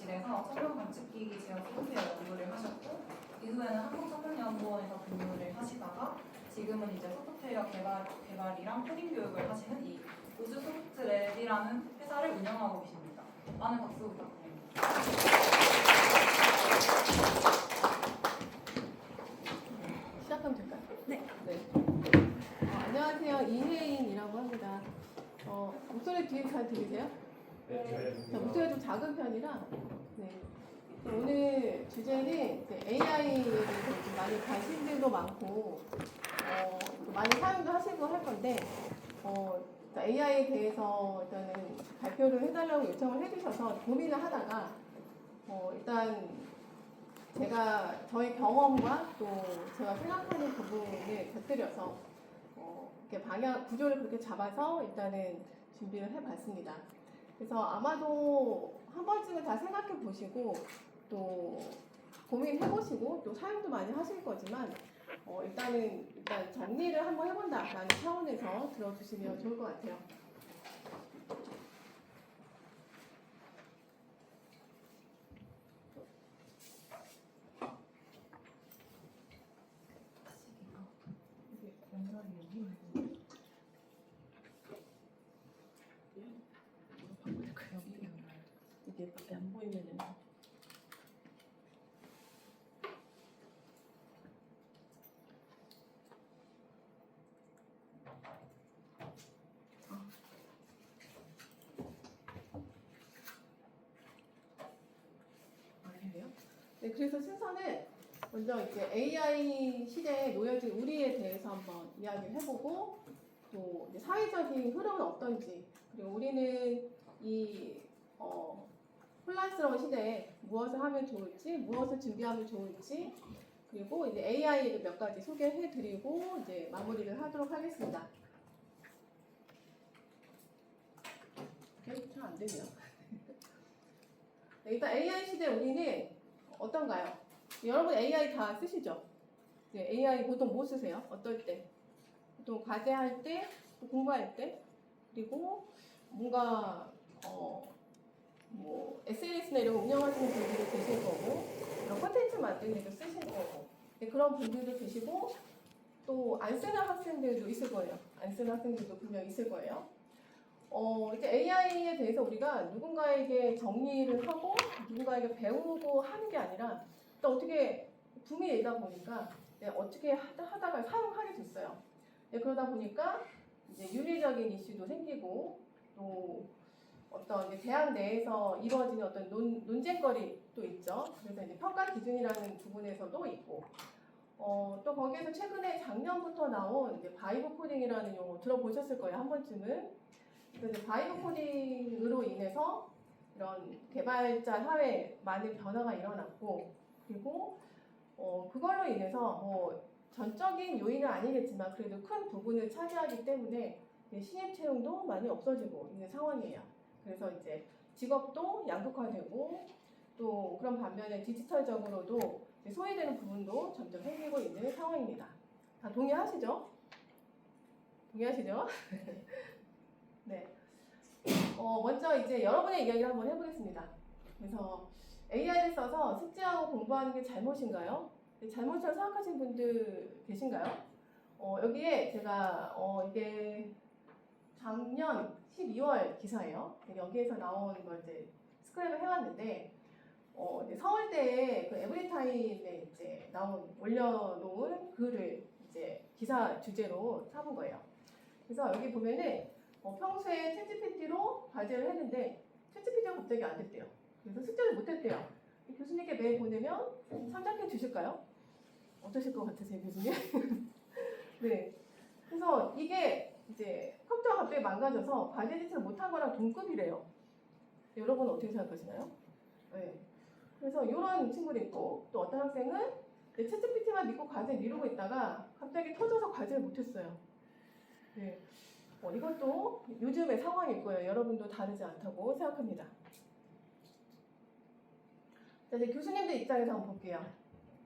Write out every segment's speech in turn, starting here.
연구실에서 청년 관측기기 제어 소프트웨어 연구를 하셨고 이후에는 한국청년연구원에서 근무를 하시다가 지금은 이제 소프트웨어 개발이랑 코딩 교육을 하시는 이 우주소프트랩이라는 회사를 운영하고 계십니다. 많은 박수 부탁드립니다. 시작하면 될까요? 네. 안녕하세요. 이혜인이라고 합니다. 목소리 뒤에 잘 들리세요? 네. 목소리가 좀 작은 편이라. 네. 오늘 주제는 AI에 대해서 좀 많이 관심들도 많고 많이 사용도 하시고 할 건데 AI에 대해서 일단은 발표를 해달라고 요청을 해주셔서 고민을 하다가 일단 제가 저희 경험과 또 제가 생각하는 부분을 곁들여서 이렇게 방향 구조를 그렇게 잡아서 일단은 준비를 해봤습니다. 그래서 아마도 한 번쯤은 다 생각해 보시고 또 고민해 보시고 또 사용도 많이 하실 거지만 일단 정리를 한번 해본다라는 차원에서 들어주시면 좋을 것 같아요. 이게 밖에 안 보이면은 아니에요? 네, 그래서 순서는 먼저 이제 AI 시대에 놓여진 우리에 대해서 한번 이야기를 해보고 또 이제 사회적인 흐름은 어떤지 그리고 우리는 이 혼란스러운 시대에 무엇을 하면 좋을지 무엇을 준비하면 좋을지 그리고 이제 AI를 몇 가지 소개해드리고 이제 마무리를 하도록 하겠습니다. 잘 안 되네요. 네, 일단 AI 시대 우리는 어떤가요? 여러분 AI 다 쓰시죠? 네, AI 보통 뭐 쓰세요? 어떨 때? 보통 과제할 때, 공부할 때, 그리고 뭔가 뭐 SNS나 이런 거 운영하시는 분들도 계실 거고, 이런 콘텐츠 만드는 데도 쓰실 거고, 네, 그런 분들도 계시고, 또 안 쓰는 학생들도 있을 거예요. 안 쓰는 학생들도 분명 있을 거예요. 이제 AI에 대해서 우리가 누군가에게 정리를 하고 누군가에게 배우고 하는 게 아니라 또 어떻게 붐이 일다 보니까 어떻게 하다가 사용하게 됐어요. 그러다 보니까 이제 윤리적인 이슈도 생기고 또 어떤 이제 대학 내에서 이루어지는 어떤 논쟁거리도 있죠. 그래서 이제 평가 기준이라는 부분에서도 있고 또 거기에서 최근에 작년부터 나온 이제 바이브 코딩이라는 용어 들어보셨을 거예요. 한 번쯤은. 그래서 바이브 코딩으로 인해서 이런 개발자 사회에 많은 변화가 일어났고 그리고 그걸로 인해서 뭐 전적인 요인은 아니겠지만 그래도 큰 부분을 차지하기 때문에 신입 채용도 많이 없어지고 있는 상황이에요. 그래서 이제 직업도 양극화되고 또 그런 반면에 디지털적으로도 소외되는 부분도 점점 생기고 있는 상황입니다. 다 동의하시죠? 동의하시죠? 네. 먼저 이제 여러분의 이야기를 한번 해보겠습니다. 그래서 AI를 써서 숙제하고 공부하는 게 잘못인가요? 잘못이라고 생각하시는 분들 계신가요? 여기에 제가 이게 작년 12월 기사예요. 여기에서 나온 걸 이제 스크랩을 해왔는데 이제 서울대의 그 에브리타임에 이제 올려놓은 글을 이제 기사 주제로 삼은 거예요. 그래서 여기 보면은 평소에 챗GPT로 과제를 했는데 챗GPT가 갑자기 안 됐대요. 그래서 숙제를 못 했대요. 교수님께 메일 보내면 선착해 주실까요? 어떠실 것 같으세요, 교수님? 네. 그래서 이게 이제 컴퓨터가 갑자기 망가져서 과제 제출을 못한 거랑 동급이래요. 여러분은 어떻게 생각하시나요? 네. 그래서 이런 친구도 있고 또 어떤 학생은 챗GPT만 믿고 과제 미루고 있다가 갑자기 터져서 과제를 못했어요. 네. 이것도 요즘의 상황일 거예요. 여러분도 다르지 않다고 생각합니다. 자, 이제 교수님들 입장에서 한번 볼게요.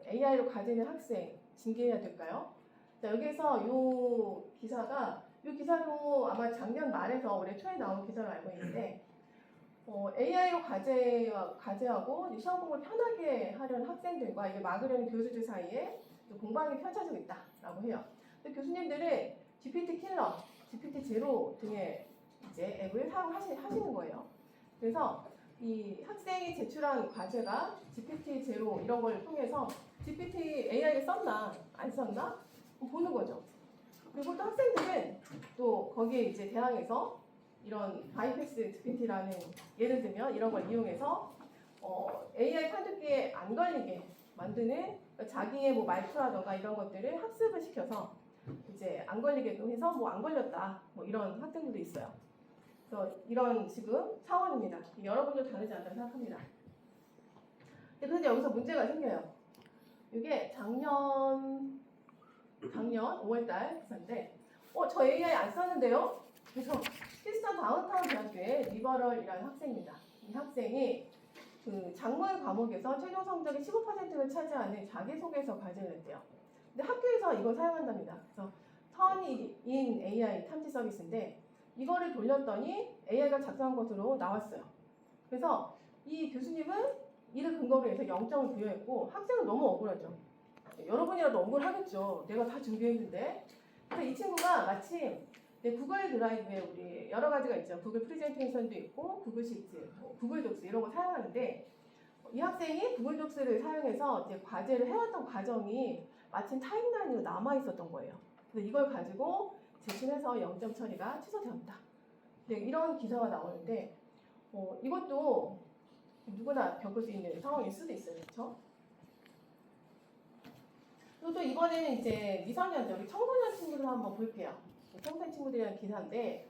AI로 과제는 학생 징계해야 될까요? 자, 여기서 이 기사도 아마 작년 말에서 올해 초에 나온 기사로 알고 있는데 AI로 과제하고 이제 시험 공부를 편하게 하려는 학생들과 이게 막으려는 교수들 사이에 또 공방이 펼쳐지고 있다라고 해요. 근데 교수님들은 GPT 킬러, GPT 제로 등의 이제 앱을 사용하시는 거예요. 그래서 이 학생이 제출한 과제가 GPT 제로 이런 걸 통해서 GPT AI를 썼나 안 썼나 보는 거죠. 그리고 또 학생들은 또 거기에 이제 대항해서 이런 바이패스 GPT라는 예를 들면 이런 걸 이용해서 AI 판독기에 안 걸리게 만드는 자기의 뭐 말투라던가 이런 것들을 학습을 시켜서 이제 안 걸리게도 해서 뭐 안 걸렸다 뭐 이런 학생들도 있어요. 그래서 이런 지금 상황입니다. 여러분도 다르지 않다고 생각합니다. 그런데 여기서 문제가 생겨요. 이게 작년 5월달 기사인데 저 AI 안 썼는데요? 그래서 힐스턴 다운타운 대학교의 리버럴이라는 학생입니다. 이 학생이 그 작문 과목에서 최종 성적의 15%를 차지하는 자기소개서 과제를 냈대요. 근데 학교에서 이걸 사용한답니다. 그래서 턴인 AI 탐지 서비스인데 이거를 돌렸더니 AI가 작성한 것으로 나왔어요. 그래서 이 교수님은 이를 근거로 해서 0점을 부여했고 학생은 너무 억울하죠. 여러분이라도 억울하겠죠. 내가 다 준비했는데. 그래서 이 친구가 마침 구글 드라이브에 우리 여러 가지가 있죠. 구글 프레젠테이션도 있고 구글 시트, 구글 독스 이런 거 사용하는데 이 학생이 구글 독스를 사용해서 이제 과제를 해왔던 과정이 마침 타임라인으로 남아 있었던 거예요. 그래서 이걸 가지고 제출해서 0점 처리가 취소되었다. 네, 이런 기사가 나오는데 이것도 누구나 겪을 수 있는 상황일 수도 있어요. 그렇죠? 그리고 또 이번에는 이제 미성년자, 우리 청소년 친구들 한번 볼게요. 청소년 친구들이라는 기사인데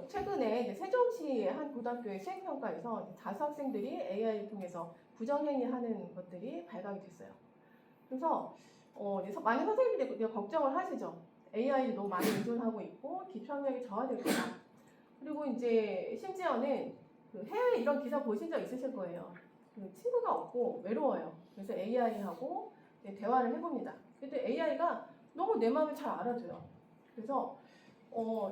최근에 이제 세종시의 한 고등학교의 수행평가에서 자수 학생들이 AI를 통해서 부정행위하는 것들이 발각이 됐어요. 그래서 이제 많은 선생님들이 걱정을 하시죠. AI를 너무 많이 의존하고 있고 기초학력이 저하될 거다. 그리고 이제 심지어는 그 해외 이런 기사 보신 적 있으실 거예요. 그 친구가 없고 외로워요. 그래서 AI하고 대화를 해봅니다. 근데 AI가 너무 내 마음을 잘 알아줘요. 그래서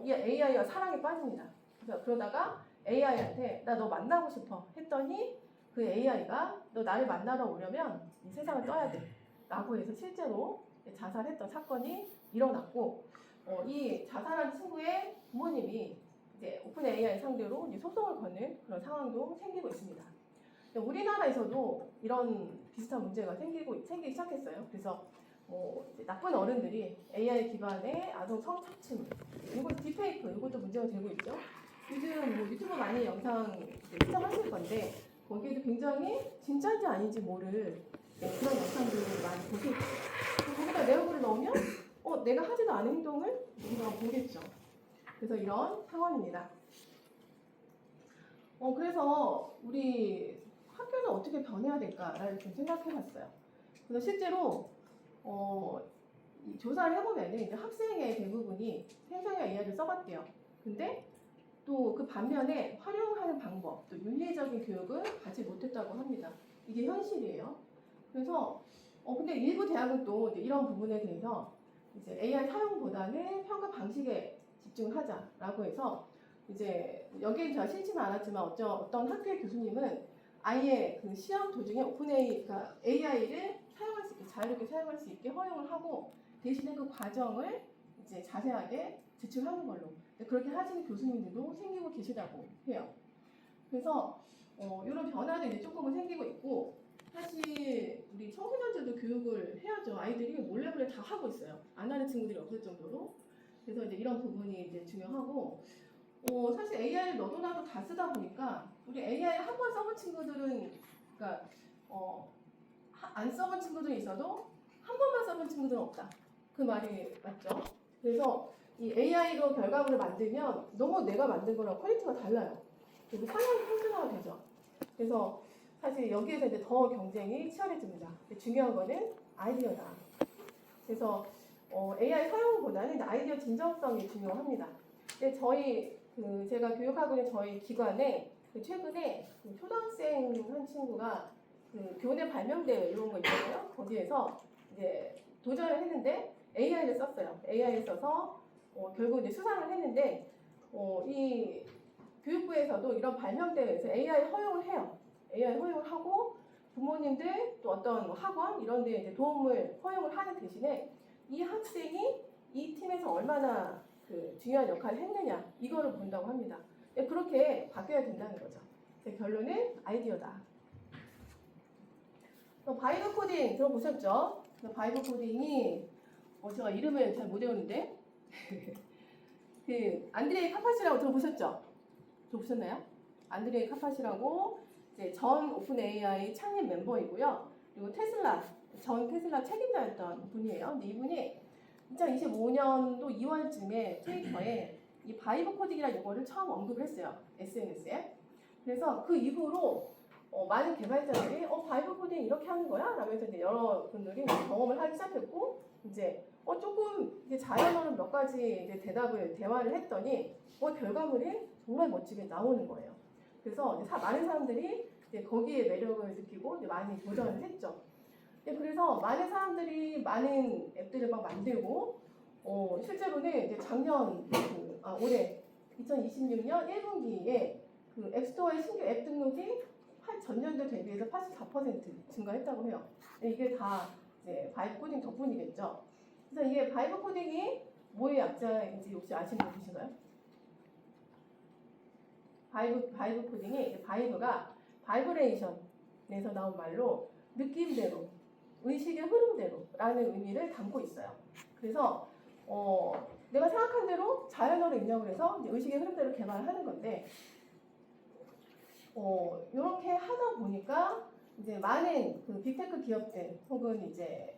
이 AI가 사랑에 빠집니다. 그래서 그러다가 AI한테 나 너 만나고 싶어 했더니 그 AI가 너 나를 만나러 오려면 이 세상을 떠야 돼 라고 해서 실제로 자살했던 사건이 일어났고 이 자살한 친구의 부모님이 이제 오픈 AI 상대로 이제 소송을 거는 그런 상황도 생기고 있습니다. 우리나라에서도 이런 비슷한 문제가 생기기 시작했어요. 그래서 이제 나쁜 어른들이 AI 기반의 아동 성착취, 이거 딥페이크, 이것도 문제가 되고 있죠. 요즘 뭐 유튜브 많이 영상 시청하실 건데 거기에도 굉장히 진짜인지 아닌지 모를 그런 영상들을 많이 보실 거예요. 거기다 내 얼굴을 넣으면 내가 하지도 않은 행동을 누군가 보겠죠. 그래서 이런 상황입니다. 그래서 우리 학교는 어떻게 변해야 될까를 좀 생각해봤어요. 그래서 실제로 이 조사를 해보면 이제 학생의 대부분이 생성형 AI를 써봤대요. 근데 또 그 반면에 활용하는 방법, 또 윤리적인 교육을 받지 못했다고 합니다. 이게 현실이에요. 그래서 근데 일부 대학은 또 이제 이런 부분에 대해서 이제 AI 사용보다는 평가 방식에 집중하자라고 해서 이제 여기에 제가 싫지는 않았지만 어떤 학교의 교수님은 아예 그 시험 도중에 오픈AI, 그러니까 AI를 사용할 수 있게 자유롭게 사용할 수 있게 허용을 하고 대신에 그 과정을 이제 자세하게 제출하는 걸로 그렇게 하시는 교수님들도 생기고 계시다고 해요. 그래서 이런 변화도 이제 조금은 생기고 있고 사실 우리 청소년들도 교육을 해야죠. 아이들이 몰래 다 하고 있어요. 안 하는 친구들이 없을 정도로. 그래서 이제 이런 부분이 이제 중요하고 사실 AI를 너도 나도 다 쓰다 보니까 우리 AI 한 번 써본 친구들은 그러니까 안 써본 친구들이 있어도 한 번만 써본 친구들은 없다. 그 말이 맞죠? 그래서 이 AI로 결과물을 만들면 너무 내가 만든 거랑 퀄리티가 달라요. 그리고 상향이 평준화가 되죠. 그래서 사실 여기에서 이제 더 경쟁이 치열해집니다. 중요한 거는 아이디어다. 그래서 AI 사용보다는 아이디어 진정성이 중요합니다. 근데 제가 교육하고 있는 저희 기관에 최근에 초등학생 한 친구가 교내 발명대회 이런 거 있잖아요. 거기에서 이제 도전을 했는데 AI를 썼어요. AI를 써서 결국 이제 수상을 했는데 이 교육부에서도 이런 발명대회에서 AI 허용을 해요. AI 허용을 하고 부모님들 또 어떤 뭐 학원 이런 데 이제 도움을 허용을 하는 대신에 이 학생이 이 팀에서 얼마나 그 중요한 역할을 했느냐 이거를 본다고 합니다. 그렇게 바뀌어야 된다는 거죠. 결론은 아이디어다. 바이브 코딩 들어보셨죠? 바이브 코딩이 제가 이름을 잘 못 외우는데 그 안드레이 카파시라고 들어보셨죠? 들어보셨나요? 안드레이 카파시라고 이제 전 오픈 AI 창립 멤버이고요. 그리고 전 테슬라 책임자였던 분이에요. 근데 이분이 2025년도 2월쯤에 트위터에 이 바이브 코딩이라는 용어를 처음 언급을 했어요. SNS에. 그래서 그 이후로 많은 개발자들이 바이브 코딩 이렇게 하는 거야? 라면서 이제 여러분들이 경험을 하기 시작했고 이제 조금 이제 자연어는 몇 가지 이제 대화를 했더니 결과물이 정말 멋지게 나오는 거예요. 그래서 이제 많은 사람들이 이제 거기에 매력을 느끼고 이제 많이 도전을 했죠. 그래서 많은 사람들이 많은 앱들을 막 만들고 실제로는 이제 올해 2026년 1분기에 그 앱스토어의 신규 앱 등록이 전년도 대비해서 84% 증가했다고 해요. 이게 다 이제 바이브 코딩 덕분이겠죠. 그래서 이게 바이브 코딩이 뭐의 약자인지 혹시 아시는 분 계신가요? 바이브 코딩이 바이브가 바이브레이션에서 나온 말로 느낌대로, 의식의 흐름대로라는 의미를 담고 있어요. 그래서 내가 생각한 대로 자연어를 입력을 해서 이제 의식의 흐름대로 개발을 하는 건데 이렇게 하다 보니까 이제 많은 그 빅테크 기업들 혹은 이제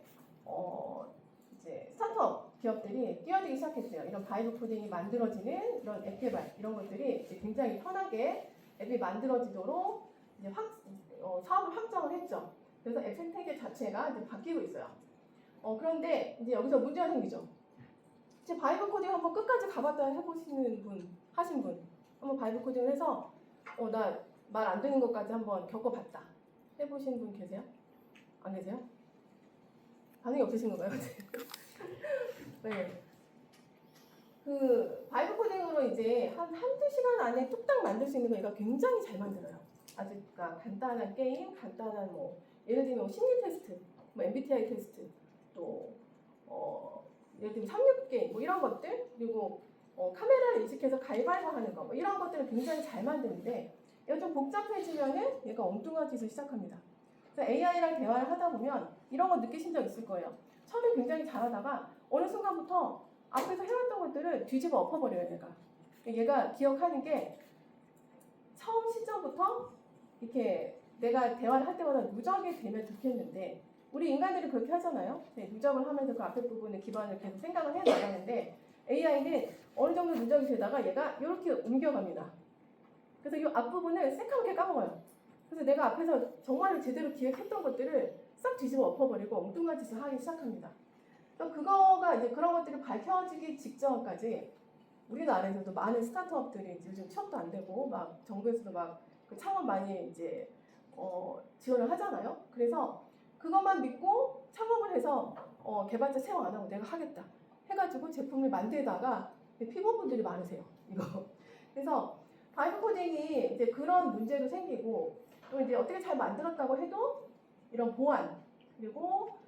스타트업 기업들이 뛰어들기 시작했어요. 이런 바이브 코딩이 만들어지는 이런 앱 개발 이런 것들이 이제 굉장히 편하게 앱이 만들어지도록 이제 사업을 확장을 했죠. 그래서 앱 생태계 자체가 이제 바뀌고 있어요. 그런데 이제 여기서 문제가 생기죠. 이제 바이브 코딩 한번 끝까지 가봤다 하신 분 한번 바이브 코딩을 해서 나 말 안 되는 것까지 한번 겪어봤다 해보신 분 계세요? 안 계세요? 반응이 없으신 건가요? 네. 그 바이브 코딩으로 이제 한두 시간 안에 뚝딱 만들 수 있는 거 얘가 굉장히 잘 만들어요. 아주 그러니까 간단한 게임, 간단한 예를 들면 심리 테스트, MBTI 테스트, 또 예를 들면 369 게임 이런 것들, 그리고 카메라를 인식해서 가위바위보 하는 거 이런 것들을 굉장히 잘 만드는데 얘가 좀 복잡해지면은 얘가 엉뚱해지기 시작합니다. 그래서 AI랑 대화를 하다 보면 이런 거 느끼신 적 있을 거예요. 처음에 굉장히 잘하다가 어느 순간부터 앞에서 해왔던 것들을 뒤집어 엎어버려요. 얘가 기억하는 게 처음 시점부터 이렇게 내가 대화를 할 때마다 누적이 되면 좋겠는데 우리 인간들이 그렇게 하잖아요. 누적을 하면서 그 앞에 부분에 기반을 계속 생각을 해나가는데 AI는 어느 정도 누적이 되다가 얘가 이렇게 옮겨갑니다. 그래서 이 앞부분을 새까맣게 까먹어요. 그래서 내가 앞에서 정말 제대로 기획했던 것들을 싹 뒤집어 엎어버리고 엉뚱한 짓을 하기 시작합니다. 그거가 이제 그런 것들이 밝혀지기 직전까지 우리나라에서도 많은 스타트업들이 요즘 취업도 안 되고 막 정부에서도 막 그 창업 많이 이제 지원을 하잖아요. 그래서 그것만 믿고 창업을 해서 개발자 채용 안 하고 내가 하겠다 해가지고 제품을 만들다가 피부분들이 많으세요. 이거. 그래서 바이브 코딩이 이제 그런 문제도 생기고 또 이제 어떻게 잘 만들었다고 해도 이런 보안 그리고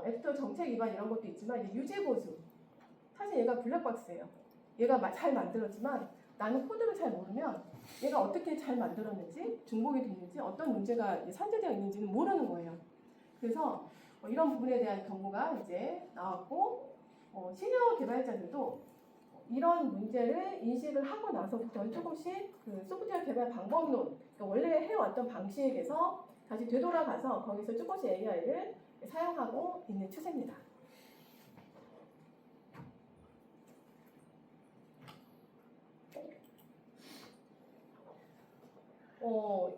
앱스토어 정책 위반 이런 것도 있지만 이제 유지 보수 사실 얘가 블랙박스예요. 얘가 잘 만들었지만 나는 코드를 잘 모르면 얘가 어떻게 잘 만들었는지 중복이 됐는지 어떤 문제가 산재되어 있는지는 모르는 거예요. 그래서 이런 부분에 대한 경고가 이제 나왔고 시니어 개발자들도 이런 문제를 인식을 하고 나서부터 조금씩 그 소프트웨어 개발 방법론 그러니까 원래 해왔던 방식에서 다시 되돌아가서 거기서 조금씩 AI를 사용하고 있는 추세입니다.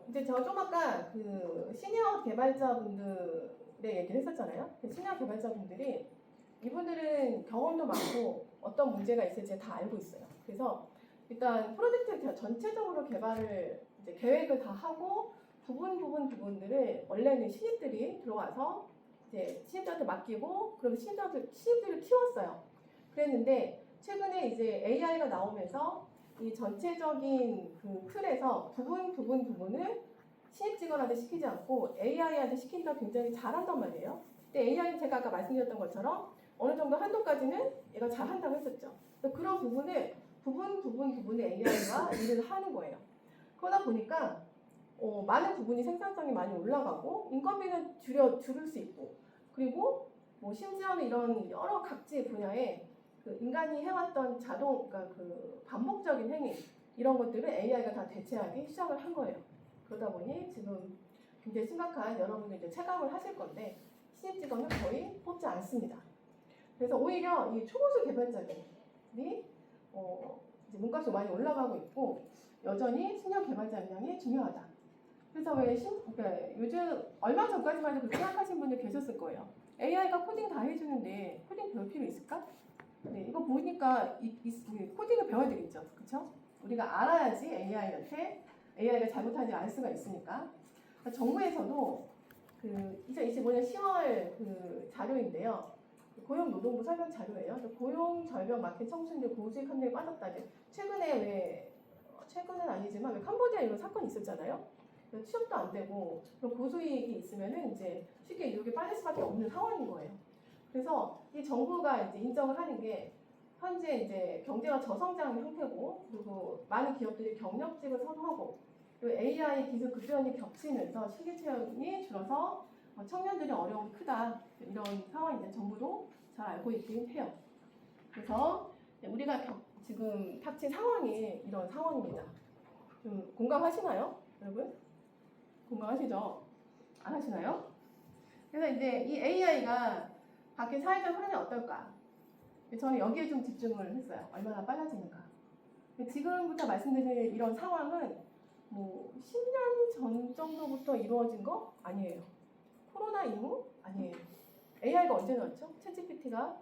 이제 저 좀 아까 그 시니어 개발자분들의 얘기를 했었잖아요. 시니어 개발자분들이 이분들은 경험도 많고 어떤 문제가 있을지 다 알고 있어요. 그래서 일단 프로젝트 전체적으로 개발을 이제 계획을 다 하고 부분들을 원래는 신입들이 들어와서 이제 신입들한테 맡기고 그럼 신입들을 키웠어요. 그랬는데 최근에 이제 AI가 나오면서 이 전체적인 그 틀에서 부분을 신입 직원한테 시키지 않고 AI한테 시킨다 굉장히 잘한단 말이에요. 근데 AI는 제가 아까 말씀드렸던 것처럼 어느 정도 한도까지는 얘가 잘한다고 했었죠. 그래서 그런 부분을 부분의 AI가 일을 하는 거예요. 그러다 보니까 많은 부분이 생산성이 많이 올라가고 인건비는 줄일 수 있고 그리고 뭐 심지어는 이런 여러 각지 분야에 그 인간이 해왔던 그러니까 그 반복적인 행위 이런 것들을 AI가 다 대체하기 시작을 한 거예요. 그러다 보니 지금 굉장히 심각한 여러분들 이제 체감을 하실 건데 신입 직원은 거의 뽑지 않습니다. 그래서 오히려 이 초고수 개발자들이 이제 문값이 많이 올라가고 있고 여전히 신형 개발자 역량이 중요하다. 그래서 그러니까 요즘 얼마 전까지만 해도 그렇게 생각하시는 분들 계셨을 거예요. AI가 코딩 다 해주는데 코딩 배울 필요 있을까? 네, 이거 보니까 코딩을 배워야 되겠죠, 그렇죠? 우리가 알아야지 AI가 잘못하지 않을 수가 있으니까. 그러니까 정부에서도 그 2025년 10월 그 자료인데요. 고용노동부 설명 자료예요. 고용 절벽 마켓 청춘들 고수익 환경에 빠졌다는 최근은 아니지만 왜 캄보디아 이런 사건이 있었잖아요. 취업도 안 되고 그런 고수익이 있으면은 이제 쉽게 유혹에 빠질 수밖에 없는 상황인 거예요. 그래서 이 정부가 이제 인정을 하는 게 현재 이제 경제가 저성장 형태고 그리고 많은 기업들이 경력직을 선호하고 그리고 AI 기술 급변이 겹치면서 실기 채용이 줄어서 청년들의 어려움이 크다 이런 상황인데 정부도 잘 알고 있긴 해요. 그래서 우리가 지금 닥친 상황이 이런 상황입니다. 좀 공감하시나요, 여러분? 공감하시죠? 안 하시나요? 그래서 이제 이 AI가 밖에 사회적 흐름이 어떨까? 저는 여기에 좀 집중을 했어요. 얼마나 빨라지는가. 지금부터 말씀드린 이런 상황은 뭐 10년 전 정도부터 이루어진 거 아니에요. 코로나 이후 아니에요. AI가 언제 나왔죠? 챗GPT가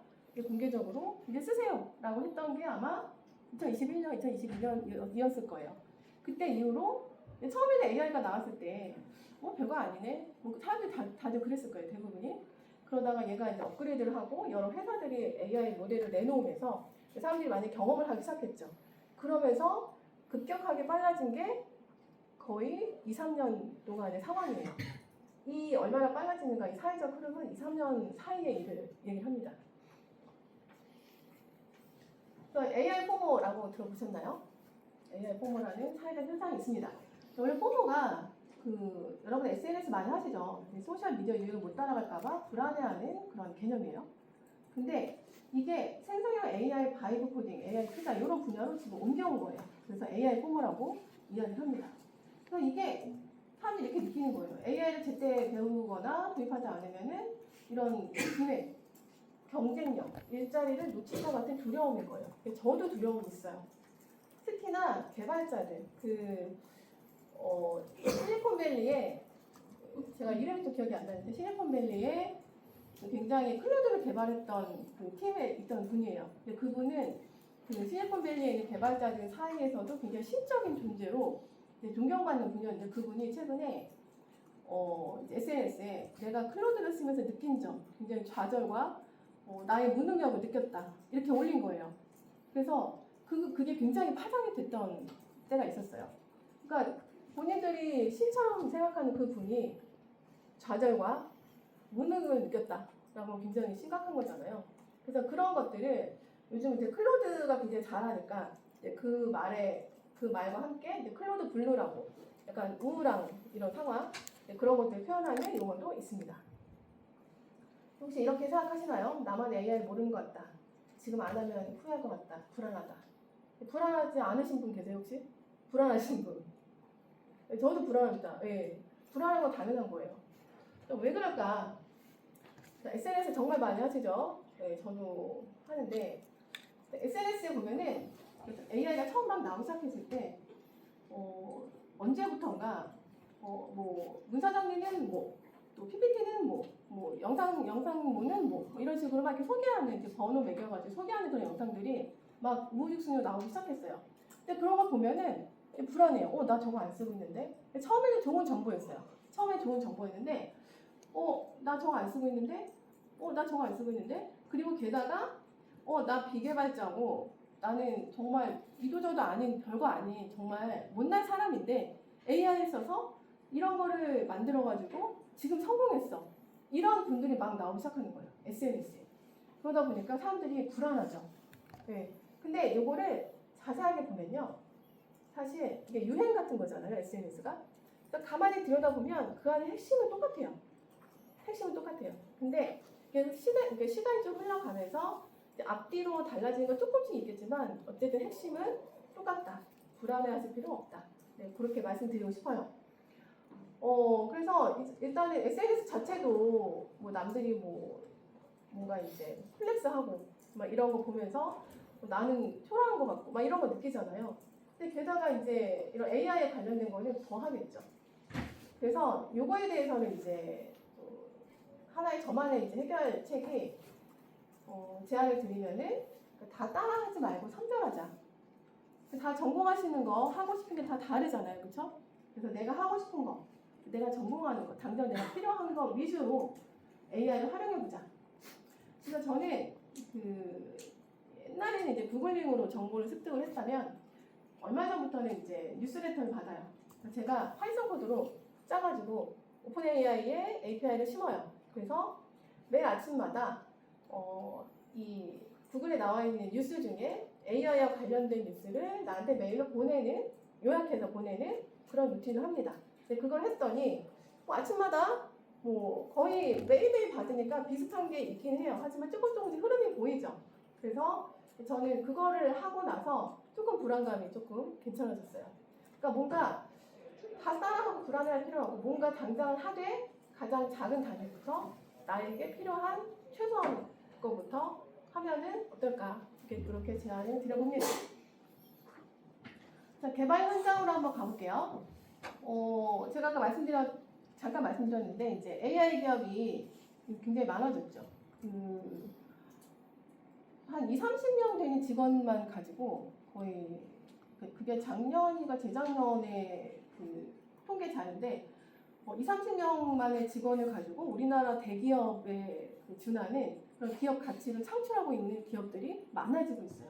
공개적으로 이제 쓰세요라고 했던 게 아마 2021년, 2022년이었을 거예요. 그때 이후로 처음에는 AI가 나왔을 때 별거 아니네. 뭐 사람들이 다들 그랬을 거예요. 대부분이. 그러다가 얘가 이제 업그레이드를 하고 여러 회사들이 AI 모델을 내놓으면서 사람들이 많이 경험을 하기 시작했죠. 그러면서 급격하게 빨라진 게 거의 2, 3년 동안의 상황이에요. 이 얼마나 빨라지는가 이 사회적 흐름은 2, 3년 사이의 일을 얘기합니다. AI 포모라고 들어보셨나요? AI 포모라는 사회적 현상이 있습니다. 원래 포모가 여러분 SNS 많이 하시죠? 소셜 미디어 유행을 못 따라갈까봐 불안해하는 그런 개념이에요. 근데 이게 생성형 AI 바이브 코딩, AI 투자 이런 분야로 지금 옮겨온 거예요. 그래서 AI 포모라고 이야기를 합니다. 그래서 이게 사람들이 이렇게 느끼는 거예요. AI를 제때 배우거나 도입하지 않으면은 이런 기회, 경쟁력, 일자리를 놓칠 것 같은 두려움인 거예요. 저도 두려움이 있어요. 특히나 개발자들, 실리콘밸리에 제가 이름이 또 기억이 안 나는데 실리콘밸리에 굉장히 클라우드를 개발했던 그 팀에 있던 분이에요. 근데 그분은 그 실리콘밸리에 있는 개발자들 사이에서도 굉장히 신적인 존재로 존경받는 분이었는데 그분이 최근에 SNS에 내가 클라우드를 쓰면서 느낀 점, 굉장히 좌절과 나의 무능력을 느꼈다 이렇게 올린 거예요. 그래서 그게 굉장히 파장이 됐던 때가 있었어요. 그러니까 본인들이 신처럼 생각하는 그 분이 좌절과 무능을 느꼈다라고 굉장히 심각한 거잖아요. 그래서 그런 것들을 요즘 이제 클로드가 굉장히 잘하니까 이제 그 말과 함께 이제 클로드 블루라고 약간 우울한 이런 상황 그런 것들을 표현하는 용어도 있습니다. 혹시 이렇게 생각하시나요? 나만 AI를 모르는 것 같다. 지금 안 하면 후회할 것 같다. 불안하다. 불안하지 않으신 분 계세요 혹시? 불안하신 분? 저도 불안합니다. 예, 불안한 건 당연한 거예요. 왜 그럴까? SNS 정말 많이 하시죠? 네, 저도 하는데 SNS에 보면은 AI가 처음 막 나오기 시작했을 때 언제부턴가 문 사장님은 또 PPT는 영상문은 이런 식으로 막 이렇게 소개하는 이제 번호 매겨가지고 소개하는 그런 영상들이 막 우후죽순으로 나오기 시작했어요. 근데 그런 거 보면은 불안해요. 나 저거 안 쓰고 있는데. 처음에는 좋은 정보였어요. 나 저거 안 쓰고 있는데. 그리고 게다가 나 비개발자고 나는 정말 이도저도 아닌 별거 아닌 정말 못난 사람인데 AI를 써서 이런 거를 만들어가지고 지금 성공했어. 이런 분들이 막 나오기 시작하는 거예요. SNS에. 그러다 보니까 사람들이 불안하죠. 네. 근데 이거를 자세하게 보면요. 사실 이게 유행 같은 거잖아요. SNS가. 그러니까 가만히 들여다보면 그 안에 핵심은 똑같아요. 핵심은 똑같아요. 근데 이게 시간이 좀 흘러가면서 이제 앞뒤로 달라지는 건 조금씩 있겠지만 어쨌든 핵심은 똑같다. 불안해하실 필요 없다. 네, 그렇게 말씀드리고 싶어요. 그래서 일단은 SNS 자체도 뭐 남들이 뭔가 이제 플렉스하고 막 이런 거 보면서 나는 초라한 것 같고 막 이런 거 느끼잖아요. 근데 게다가 이제 이런 AI에 관련된 거는 더 하겠죠. 그래서 요거에 대해서는 이제 하나의 저만의 이제 해결책이 제안을 드리면은 다 따라하지 말고 선별하자. 다 전공하시는 거 하고 싶은 게 다 다르잖아요, 그렇죠? 그래서 내가 하고 싶은 거, 내가 전공하는 거, 당장 내가 필요한 거 위주로 AI를 활용해 보자. 그래서 저는 옛날에는 이제 구글링으로 정보를 습득을 했다면 얼마 전부터는 이제 뉴스레터를 받아요. 제가 파이썬 코드로 짜가지고 오픈 AI에 API를 심어요. 그래서 매일 아침마다 이 구글에 나와 있는 뉴스 중에 AI와 관련된 뉴스를 나한테 메일로 보내는, 요약해서 보내는 그런 루틴을 합니다. 근데 그걸 했더니 아침마다 거의 매일매일 받으니까 비슷한 게 있긴 해요. 하지만 조금씩 흐름이 보이죠. 그래서 저는 그거를 하고 나서 조금 불안감이 조금 괜찮아졌어요. 그러니까 뭔가 다 따라하고 불안해할 필요 없고 뭔가 당장 하되 가장 작은 단위부터 나에게 필요한 최소한 거부터 하면은 어떨까? 그렇게 제안을 드려봅니다. 자, 개발 현장으로 한번 가볼게요. 제가 아까 잠깐 말씀드렸는데 이제 AI 기업이 굉장히 많아졌죠. 한 20-30명 되는 직원만 가지고 거의 그게 작년이가 재작년에 통계 자료인데 20-30명만의 직원을 가지고 우리나라 대기업에 준하는 그런 기업 가치를 창출하고 있는 기업들이 많아지고 있어요.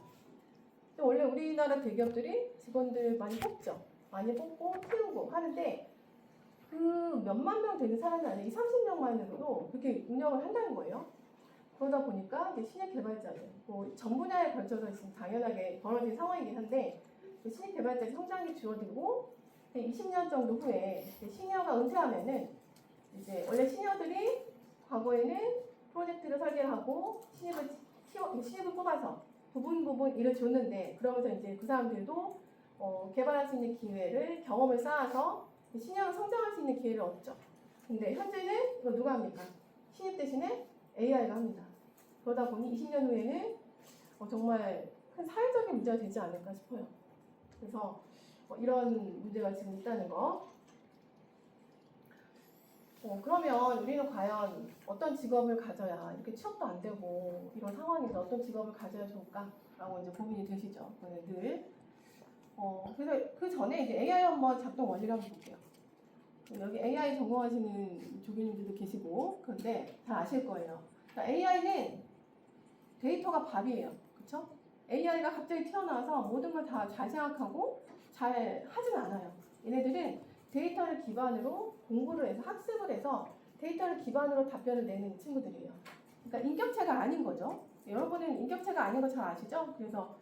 근데 원래 우리나라 대기업들이 직원들 많이 뽑죠. 많이 뽑고 키우고 하는데 그 몇만 명 되는 사람이 아니라 20-30명만으로도 그렇게 운영을 한다는 거예요. 그러다 보니까 이제 신입 개발자들, 전 분야에 걸쳐서 지금 당연하게 벌어진 상황이긴 한데 신입 개발자의 성장이 줄어들고 20년 정도 후에 시니어가 은퇴하면은 이제 원래 시니어들이 과거에는 프로젝트를 설계를 하고 신입을 뽑아서 부분 일을 줬는데 그러면서 이제 그 사람들도 개발할 수 있는 기회를 경험을 쌓아서 시니어로 성장할 수 있는 기회를 얻죠. 근데 현재는 이거 누가 합니까? 신입 대신에 AI가 합니다. 그러다 보니 20년 후에는 정말 큰 사회적인 문제가 되지 않을까 싶어요. 그래서 이런 문제가 지금 있다는 거. 그러면 우리는 과연 어떤 직업을 가져야 이렇게 취업도 안 되고 이런 상황에서 어떤 직업을 가져야 좋을까라고 이제 고민이 되시죠. 늘. 그래서 그 전에 이제 AI 한번 작동 원리를 한번 볼게요. 여기 AI 전공하시는 조교님들도 계시고 그런데 잘 아실 거예요. 그러니까 AI는 데이터가 밥이에요. 그렇죠? AI가 갑자기 튀어나와서 모든 걸 다 잘 생각하고 잘 하진 않아요. 얘네들은 데이터를 기반으로 공부를 해서 학습을 해서 데이터를 기반으로 답변을 내는 친구들이에요. 그러니까 인격체가 아닌 거죠. 여러분은 인격체가 아닌 거 잘 아시죠? 그래서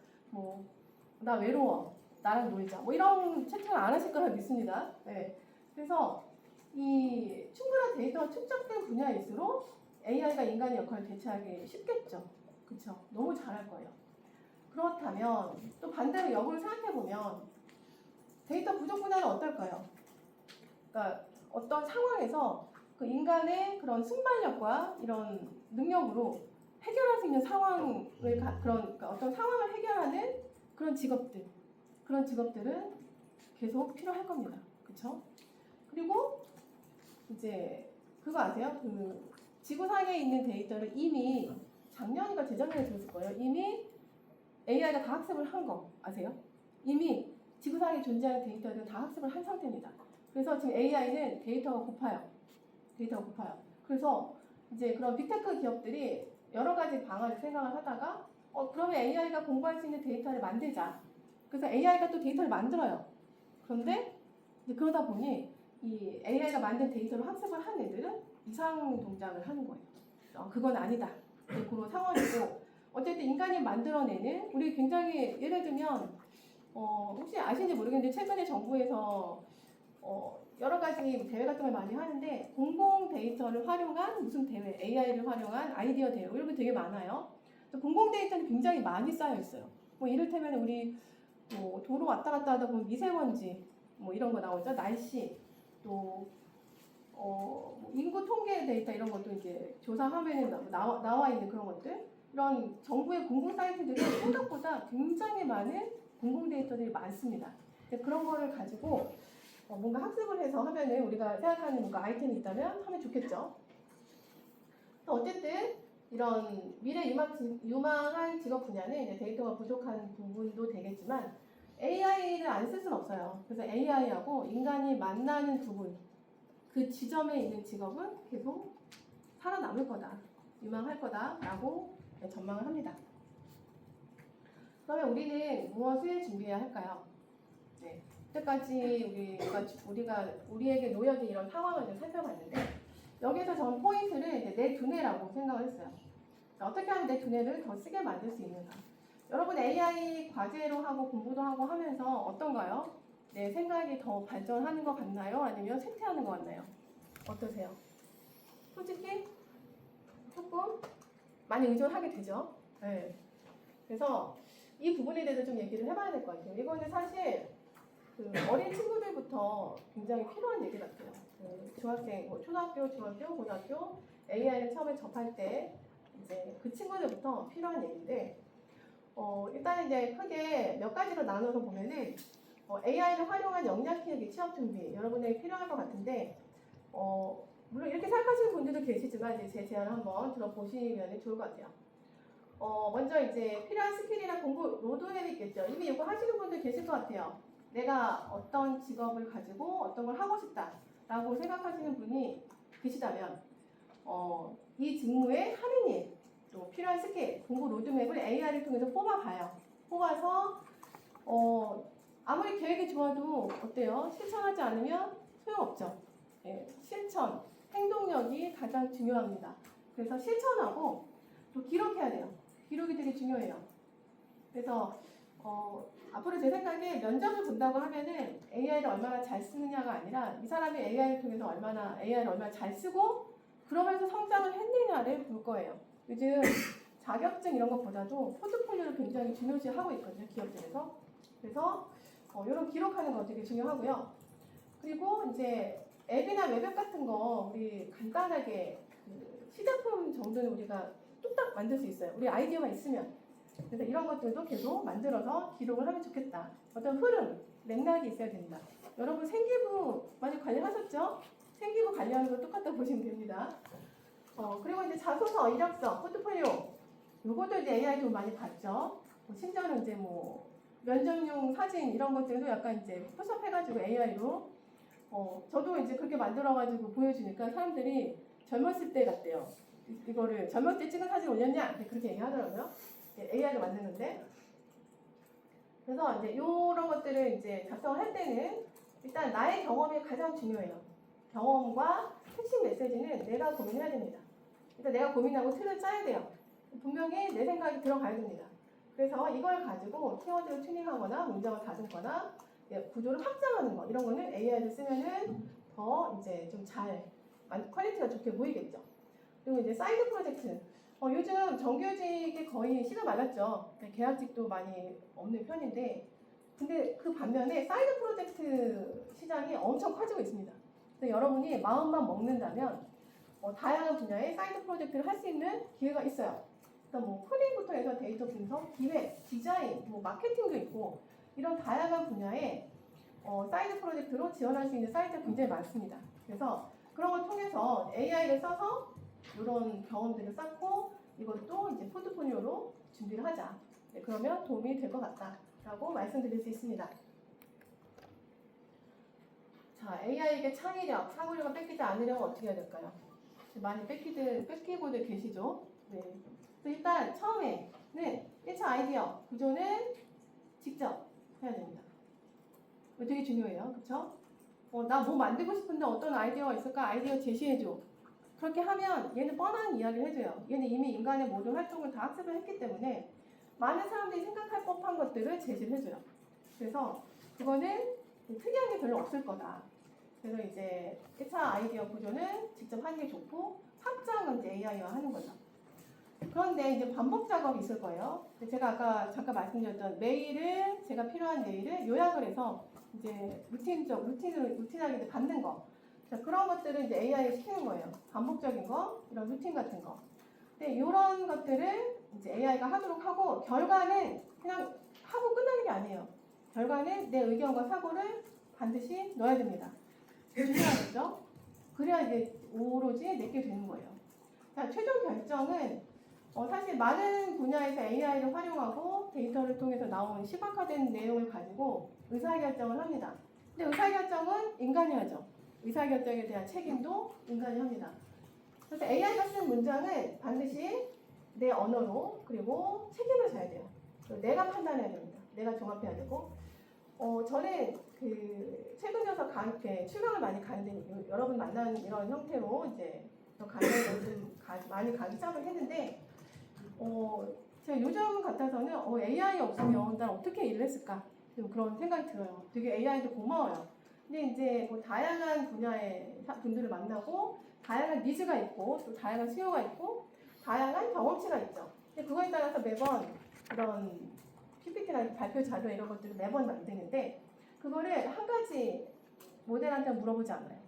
나 외로워, 나랑 놀자, 이런 채팅을 안 하실 거라 믿습니다. 네. 그래서 이 충분한 데이터가 축적된 분야일수록 AI가 인간의 역할을 대체하기 쉽겠죠. 그렇죠? 너무 잘할 거예요. 그렇다면 또 반대로 역으로 생각해보면 데이터 부족 분야는 어떨까요? 그러니까 어떤 상황에서 그 인간의 그런 순발력과 이런 능력으로 해결할 수 있는 상황을 그러니까 어떤 상황을 해결하는 그런 직업들은 계속 필요할 겁니다. 그렇죠? 그리고 이제 그거 아세요? 지구상에 있는 데이터를 이미 작년인가 재작년에 들었을 거예요. 이미 AI가 다 학습을 한 거 아세요? 이미 지구상에 존재하는 데이터를 다 학습을 한 상태입니다. 그래서 지금 AI는 데이터가 고파요. 그래서 이제 그런 빅테크 기업들이 여러 가지 방안을 생각을 하다가 그러면 AI가 공부할 수 있는 데이터를 만들자. 그래서 AI가 또 데이터를 만들어요. 그런데 이제 그러다 보니 이 AI가 만든 데이터를 학습을 한 애들은 이상 동작을 하는 거예요. 그건 아니다. 그런 상황이고 어쨌든 인간이 만들어내는 우리 굉장히 예를 들면 혹시 아시는지 모르겠는데 최근에 정부에서 여러 가지 대회 같은 걸 많이 하는데 공공 데이터를 활용한 무슨 대회, AI를 활용한 아이디어 대회 이런 게 되게 많아요. 공공 데이터는 굉장히 많이 쌓여 있어요. 뭐 이를테면 우리 뭐 도로 왔다 갔다 하다 보면 미세먼지 뭐 이런 거 나오죠. 날씨 또 뭐 인구 통계 데이터 이런 것도 이제 조사하면 나와 있는 그런 것들 이런 정부의 공공 사이트들은 생각보다 굉장히 많은 공공 데이터들이 많습니다. 그런 거를 가지고 뭔가 학습을 해서 하면은 우리가 생각하는 뭔가 아이템이 있다면 하면 좋겠죠. 어쨌든 이런 미래 유망한 직업 분야는 이제 데이터가 부족한 부분도 되겠지만 AI를 안 쓸 수는 없어요. 그래서 AI하고 인간이 만나는 부분 그 지점에 있는 직업은 계속 살아남을 거다, 유망할 거다라고 전망을 합니다. 그러면 우리는 무엇을 준비해야 할까요? 네, 이때까지 우리에게 놓여진 이런 상황을 좀 살펴봤는데 여기서 전 포인트를 이제 내 두뇌라고 생각을 했어요. 어떻게 하면 내 두뇌를 더 쓰게 만들 수 있는가? 여러분 AI 과제로 하고 공부도 하고 하면서 어떤가요? 내 생각이 더 발전하는 것 같나요? 아니면 쇠퇴하는 것 같나요? 어떠세요? 솔직히 조금 많이 의존하게 되죠. 네. 그래서 이 부분에 대해서 좀 얘기를 해봐야 될 것 같아요. 이거는 사실 그 어린 친구들부터 굉장히 필요한 얘기 같아요. 중학생, 초등학교, 중학교, 고등학교 AI를 처음에 접할 때 이제 그 친구들부터 필요한 얘기인데 일단 이제 크게 몇 가지로 나눠서 보면은 AI를 활용한 역량 키우기, 취업 준비 여러분에게 필요할 것 같은데 물론 이렇게 생각하시는 분들도 계시지만 이제 제 제안을 한번 들어보시면 좋을 것 같아요. 먼저 이제 필요한 스킬이나 공부 로드맵이 있겠죠. 이미 이거 하시는 분들 계실 것 같아요. 내가 어떤 직업을 가지고 어떤 걸 하고 싶다라고 생각하시는 분이 계시다면 이 직무에 하는 일, 또 필요한 스킬, 공부 로드맵을 AI를 통해서 뽑아봐요. 뽑아서 아무리 계획이 좋아도 어때요? 실천하지 않으면 소용없죠. 실천, 행동력이 가장 중요합니다. 그래서 실천하고 또 기록해야 돼요. 기록이 되게 중요해요. 그래서 앞으로 제 생각에 면접을 본다고 하면은 AI를 얼마나 잘 쓰느냐가 아니라 이 사람이 AI를 통해서 AI를 얼마나 잘 쓰고 그러면서 성장을 했느냐를 볼 거예요. 요즘 자격증 이런 것보다도 포트폴리오를 굉장히 중요시하고 있거든요. 기업들에서. 그래서 이런 기록하는 거 되게 중요하고요. 그리고 이제 앱이나 웹앱 같은 거 우리 간단하게 시작품 정도는 우리가 뚝딱 만들 수 있어요. 우리 아이디어가 있으면. 그래서 이런 것들도 계속 만들어서 기록을 하면 좋겠다. 어떤 흐름, 맥락이 있어야 된다. 여러분 생기부 많이 관리하셨죠? 생기부 관리하는 거 똑같다 보시면 됩니다. 그리고 이제 자소서, 이력서, 포트폴리오 요것도 이제 AI 도 많이 봤죠. 심지어는 이제 뭐 면접용 사진 이런 것들도 약간 이제 포샵해가지고 AI로 저도 이제 그렇게 만들어가지고 보여주니까 사람들이 젊었을 때 같대요. 이거를 젊었을 때 찍은 사진 올렸냐? 그렇게 얘기하더라고요. AI로 만드는데. 그래서 이제 이런 것들을 이제 작성을 할 때는 일단 나의 경험이 가장 중요해요. 경험과 핵심 메시지는 내가 고민해야 됩니다. 일단 내가 고민하고 틀을 짜야 돼요. 분명히 내 생각이 들어가야 됩니다. 그래서 이걸 가지고 키워드를 튜닝하거나 문장을 다듬거나 구조를 확장하는 거 이런 거는 AI를 쓰면은 더 이제 좀 잘 퀄리티가 좋게 보이겠죠. 그리고 이제 사이드 프로젝트. 요즘 정규직이 거의 씨가 말랐죠. 계약직도 많이 없는 편인데, 근데 그 반면에 사이드 프로젝트 시장이 엄청 커지고 있습니다. 그래서 여러분이 마음만 먹는다면 다양한 분야의 사이드 프로젝트를 할 수 있는 기회가 있어요. 그러니까 뭐 코딩부터 해서 데이터 분석, 기획, 디자인, 뭐 마케팅도 있고 이런 다양한 분야의 사이드 프로젝트로 지원할 수 있는 사이트가 굉장히 많습니다. 그래서 그런 걸 통해서 AI를 써서 이런 경험들을 쌓고 이것도 이제 포트폴리오로 준비를 하자. 네, 그러면 도움이 될 것 같다라고 말씀드릴 수 있습니다. 자, AI에게 창의력, 사고력을 뺏기지 않으려면 어떻게 해야 될까요? 많이 뺏기고들 계시죠? 네. 그래서 일단 처음에는 1차 아이디어 구조는 직접 해야 됩니다. 이거 되게 중요해요. 그쵸? 나 뭐 만들고 싶은데 어떤 아이디어가 있을까? 아이디어 제시해줘. 그렇게 하면 얘는 뻔한 이야기를 해줘요. 얘는 이미 인간의 모든 활동을 다 학습을 했기 때문에 많은 사람들이 생각할 법한 것들을 제시를 해줘요. 그래서 그거는 특이한 게 별로 없을 거다. 그래서 이제 1차 아이디어 구조는 직접 하는 게 좋고 확장은 이제 AI와 하는 거죠. 그런데 이제 반복 작업이 있을 거예요. 제가 아까 잠깐 말씀드렸던 메일을 제가 필요한 메일을 요약을 해서 이제 루틴하게 받는 거. 자, 그런 것들을 이제 AI에 시키는 거예요. 반복적인 거, 이런 루틴 같은 거. 근데 이런 것들을 이제 AI가 하도록 하고 결과는 그냥 하고 끝나는 게 아니에요. 결과는 내 의견과 사고를 반드시 넣어야 됩니다. 중요하겠죠? 그래야 이제 오로지 내게 되는 거예요. 자, 최종 결정은 사실 많은 분야에서 AI를 활용하고 데이터를 통해서 나온 시각화된 내용을 가지고 의사결정을 합니다. 근데 의사결정은 인간이 하죠. 의사결정에 대한 책임도 인간이 합니다. 그래서 AI가 쓰는 문장은 반드시 내 언어로 그리고 책임을 져야 돼요. 내가 판단해야 됩니다. 내가 종합해야 되고 저는 최근 들어서 출강을 많이 가는데 여러분 만나는 이런 형태로 이제 강연을 좀 많이 가기 시작을 했는데 제가 요즘 같아서는 AI 없으면 난 어떻게 일을 했을까 좀 그런 생각이 들어요. 되게 AI도 고마워요. 근데 이제 뭐 다양한 분야의 분들을 만나고 다양한 니즈가 있고 또 다양한 수요가 있고 다양한 경험치가 있죠. 근데 그거에 따라서 매번 이런 PPT나 발표 자료 이런 것들을 매번 만드는데 그거를 한 가지 모델한테 물어보지 않아요.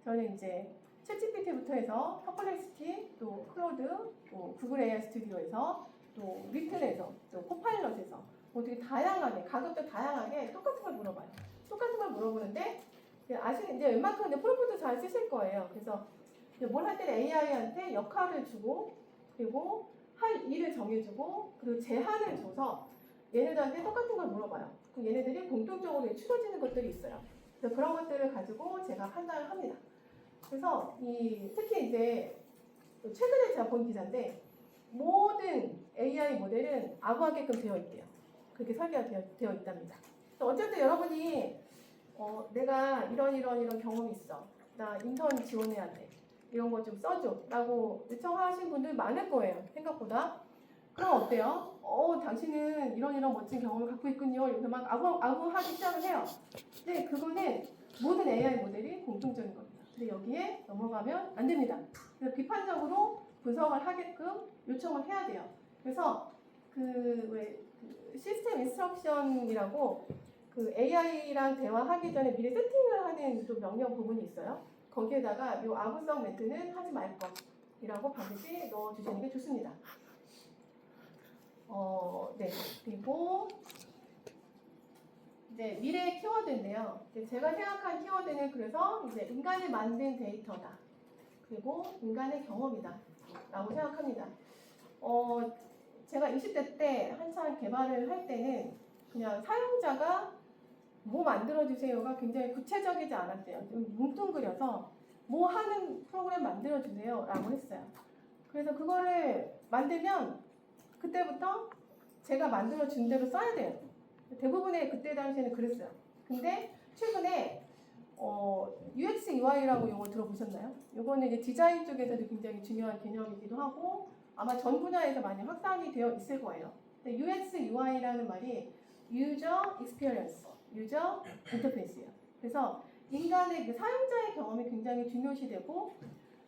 저는 이제 챗GPT부터 해서 퍼플렉시티, 또 클로드, 또 구글 AI 스튜디오에서 또 리틀에서 또 코파일럿에서 되게 다양하게 가격도 다양하게 똑같은 걸 물어봐요. 똑같은 걸 물어보는데 아시는 이제 웬만큼 프롬프트 잘 쓰실 거예요. 그래서 뭘 할 때는 AI한테 역할을 주고 그리고 할 일을 정해주고 그리고 제한을 줘서 얘네들한테 똑같은 걸 물어봐요. 그럼 얘네들이 공통적으로 추려지는 것들이 있어요. 그래서 그런 것들을 가지고 제가 판단을 합니다. 그래서 특히 이제 최근에 제가 본 기사인데 모든 AI 모델은 아부하게끔 되어 있대요. 그렇게 설계가 되어 있답니다. 어쨌든 여러분이 내가 이런 경험이 있어. 나 인턴 지원해야 돼. 이런 거 좀 써줘. 라고 요청하신 분들 많을 거예요. 생각보다. 그럼 어때요? 당신은 이런 멋진 경험을 갖고 있군요. 이렇게 막 아부하기 시작을 해요. 근데 그거는 모든 AI 모델이 공통적인 겁니다. 근데 여기에 넘어가면 안 됩니다. 그래서 비판적으로 분석을 하게끔 요청을 해야 돼요. 그래서 시스템 인스트럭션이라고 AI랑 대화하기 전에 미리 세팅을 하는 또 명령 부분이 있어요. 거기에다가 이 아부성 멘트는 하지 말 것이라고 반드시 넣어주시는 게 좋습니다. 네. 그리고 이제 미래의 키워드인데요. 제가 생각한 키워드는 그래서 이제 인간이 만든 데이터다. 그리고 인간의 경험이다. 라고 생각합니다. 제가 20대 때 한참 개발을 할 때는 그냥 사용자가 뭐 만들어주세요가 굉장히 구체적이지 않았대요. 좀 뭉뚱그려서 뭐 하는 프로그램 만들어주세요 라고 했어요. 그래서 그거를 만들면 그때부터 제가 만들어준 대로 써야 돼요. 대부분의 그때 당시에는 그랬어요. 근데 최근에 UX UI라고 이거 들어보셨나요? 이거는 이제 디자인 쪽에서도 굉장히 중요한 개념이기도 하고 아마 전 분야에서 많이 확산이 되어 있을 거예요. 근데 UX UI라는 말이 User Experience, User Interface예요. 그래서 인간의 사용자의 경험이 굉장히 중요시되고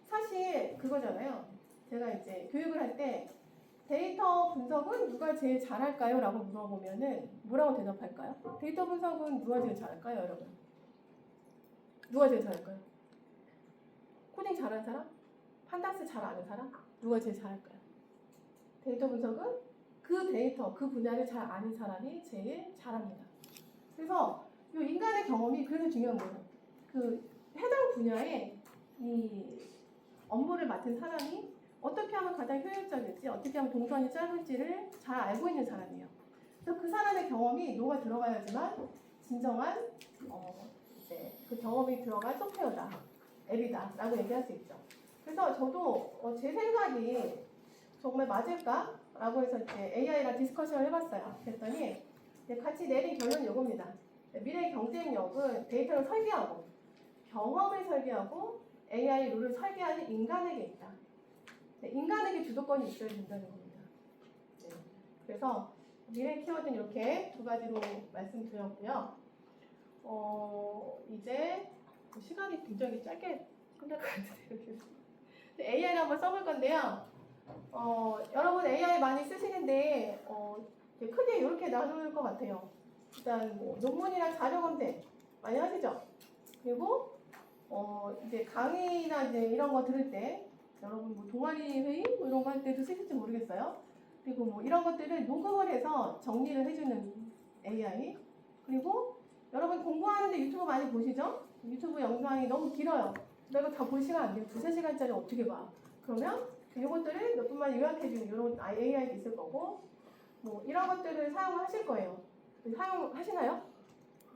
사실 그거잖아요. 제가 이제 교육을 할 때 데이터 분석은 누가 제일 잘할까요? 라고 물어보면은 뭐라고 대답할까요? 데이터 분석은 누가 제일 잘할까요, 여러분? 누가 제일 잘할까요? 코딩 잘하는 사람? 판다스 잘 아는 사람? 누가 제일 잘할까요? 데이터 분석은 그 데이터, 그 분야를 잘 아는 사람이 제일 잘합니다. 그래서 이 인간의 경험이 그래서 중요한 거예요. 해당 분야에 이 업무를 맡은 사람이 어떻게 하면 가장 효율적일지, 어떻게 하면 동선이 짧을지를 잘 알고 있는 사람이에요. 그래서 그 사람의 경험이 녹아 들어가야지만 진정한 이제 그 경험이 들어간 소프트웨어다, 앱이다 라고 얘기할 수 있죠. 그래서 저도 제 생각이 정말 맞을까? 라고 해서 이제 AI랑 디스커션을 해봤어요. 그랬더니 이제 같이 내린 결론이 이겁니다. 미래 경쟁력은 데이터를 설계하고 경험을 설계하고 AI 룰을 설계하는 인간에게 있다. 인간에게 주도권이 있어야 된다는 겁니다. 네. 그래서 미래 키워드는 이렇게 두 가지로 말씀드렸고요. 이제 시간이 굉장히 짧게 끝날 것 같은데요. AI를 한번 써볼 건데요. 여러분 AI 많이 쓰시는데 되게 크게 이렇게 나눌 것 같아요. 일단 뭐 논문이랑 자료 검색 많이 하시죠? 그리고 이제 강의나 이제 이런 거 들을 때 여러분 뭐 동아리 회의 뭐 이런 거 할 때도 쓰실지 모르겠어요. 그리고 뭐 이런 것들을 녹음을 해서 정리를 해주는 AI. 그리고 여러분 공부하는데 유튜브 많이 보시죠? 유튜브 영상이 너무 길어요. 내가 다 볼 시간 안 돼요. 2-3시간짜리 어떻게 봐? 그러면 이것들을 몇 분만 요약해주는 이런 AI도 있을 거고 뭐 이런 것들을 사용하실 거예요. 사용하시나요?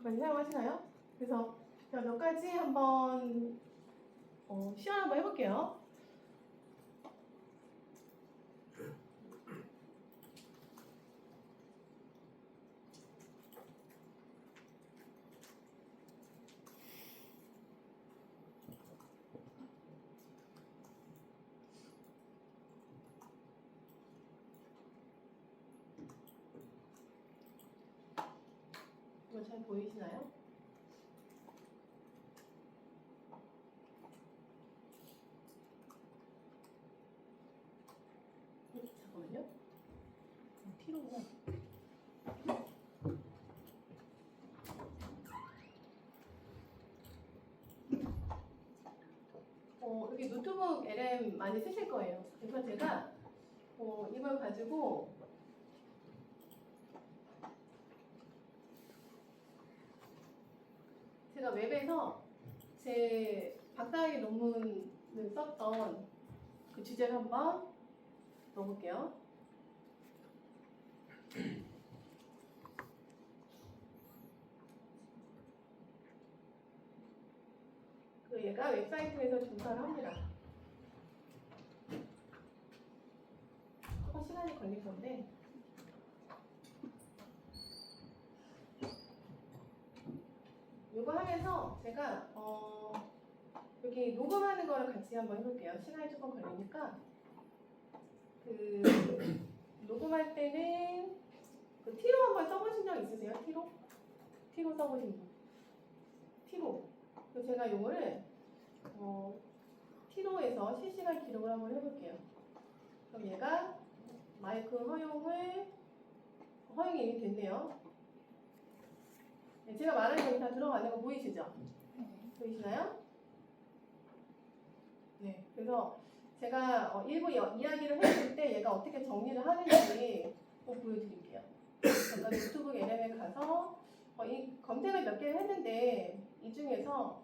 많이 사용하시나요? 그래서 제가 몇 가지 한번 시연 한번 해볼게요. 이거 잘 보이시나요? 잠깐만요. T로구나. 여기 노트북 LM 많이 쓰실 거예요. 그래서 제가 이걸 가지고 제가 웹에서 제 박사학위 논문을 썼던 그 주제를 한번 넣어볼게요. 그 얘가 웹사이트에서 조사를 합니다. 조금 시간이 걸릴 건데 이거 하면서 제가 여기 녹음하는 거를 같이 한번 해볼게요. 시간이 조금 걸리니까 그 녹음할 때는 그 T로 한번 써보신 적 있으세요? T로 써보신 분? T로. 그래서 제가 요거를 T로에서 실시간 기록을 한번 해볼게요. 그럼 얘가 마이크 허용이 이미 됐네요. 네, 제가 말하는 거 다 들어가는 거 보이시죠? 보이시나요? 네. 그래서 제가 일부 이야기를 해줄 때 얘가 어떻게 정리를 하는지 꼭 보여드릴게요. 제가 노트북 LM에 가서 이 검색을 몇 개를 했는데 이 중에서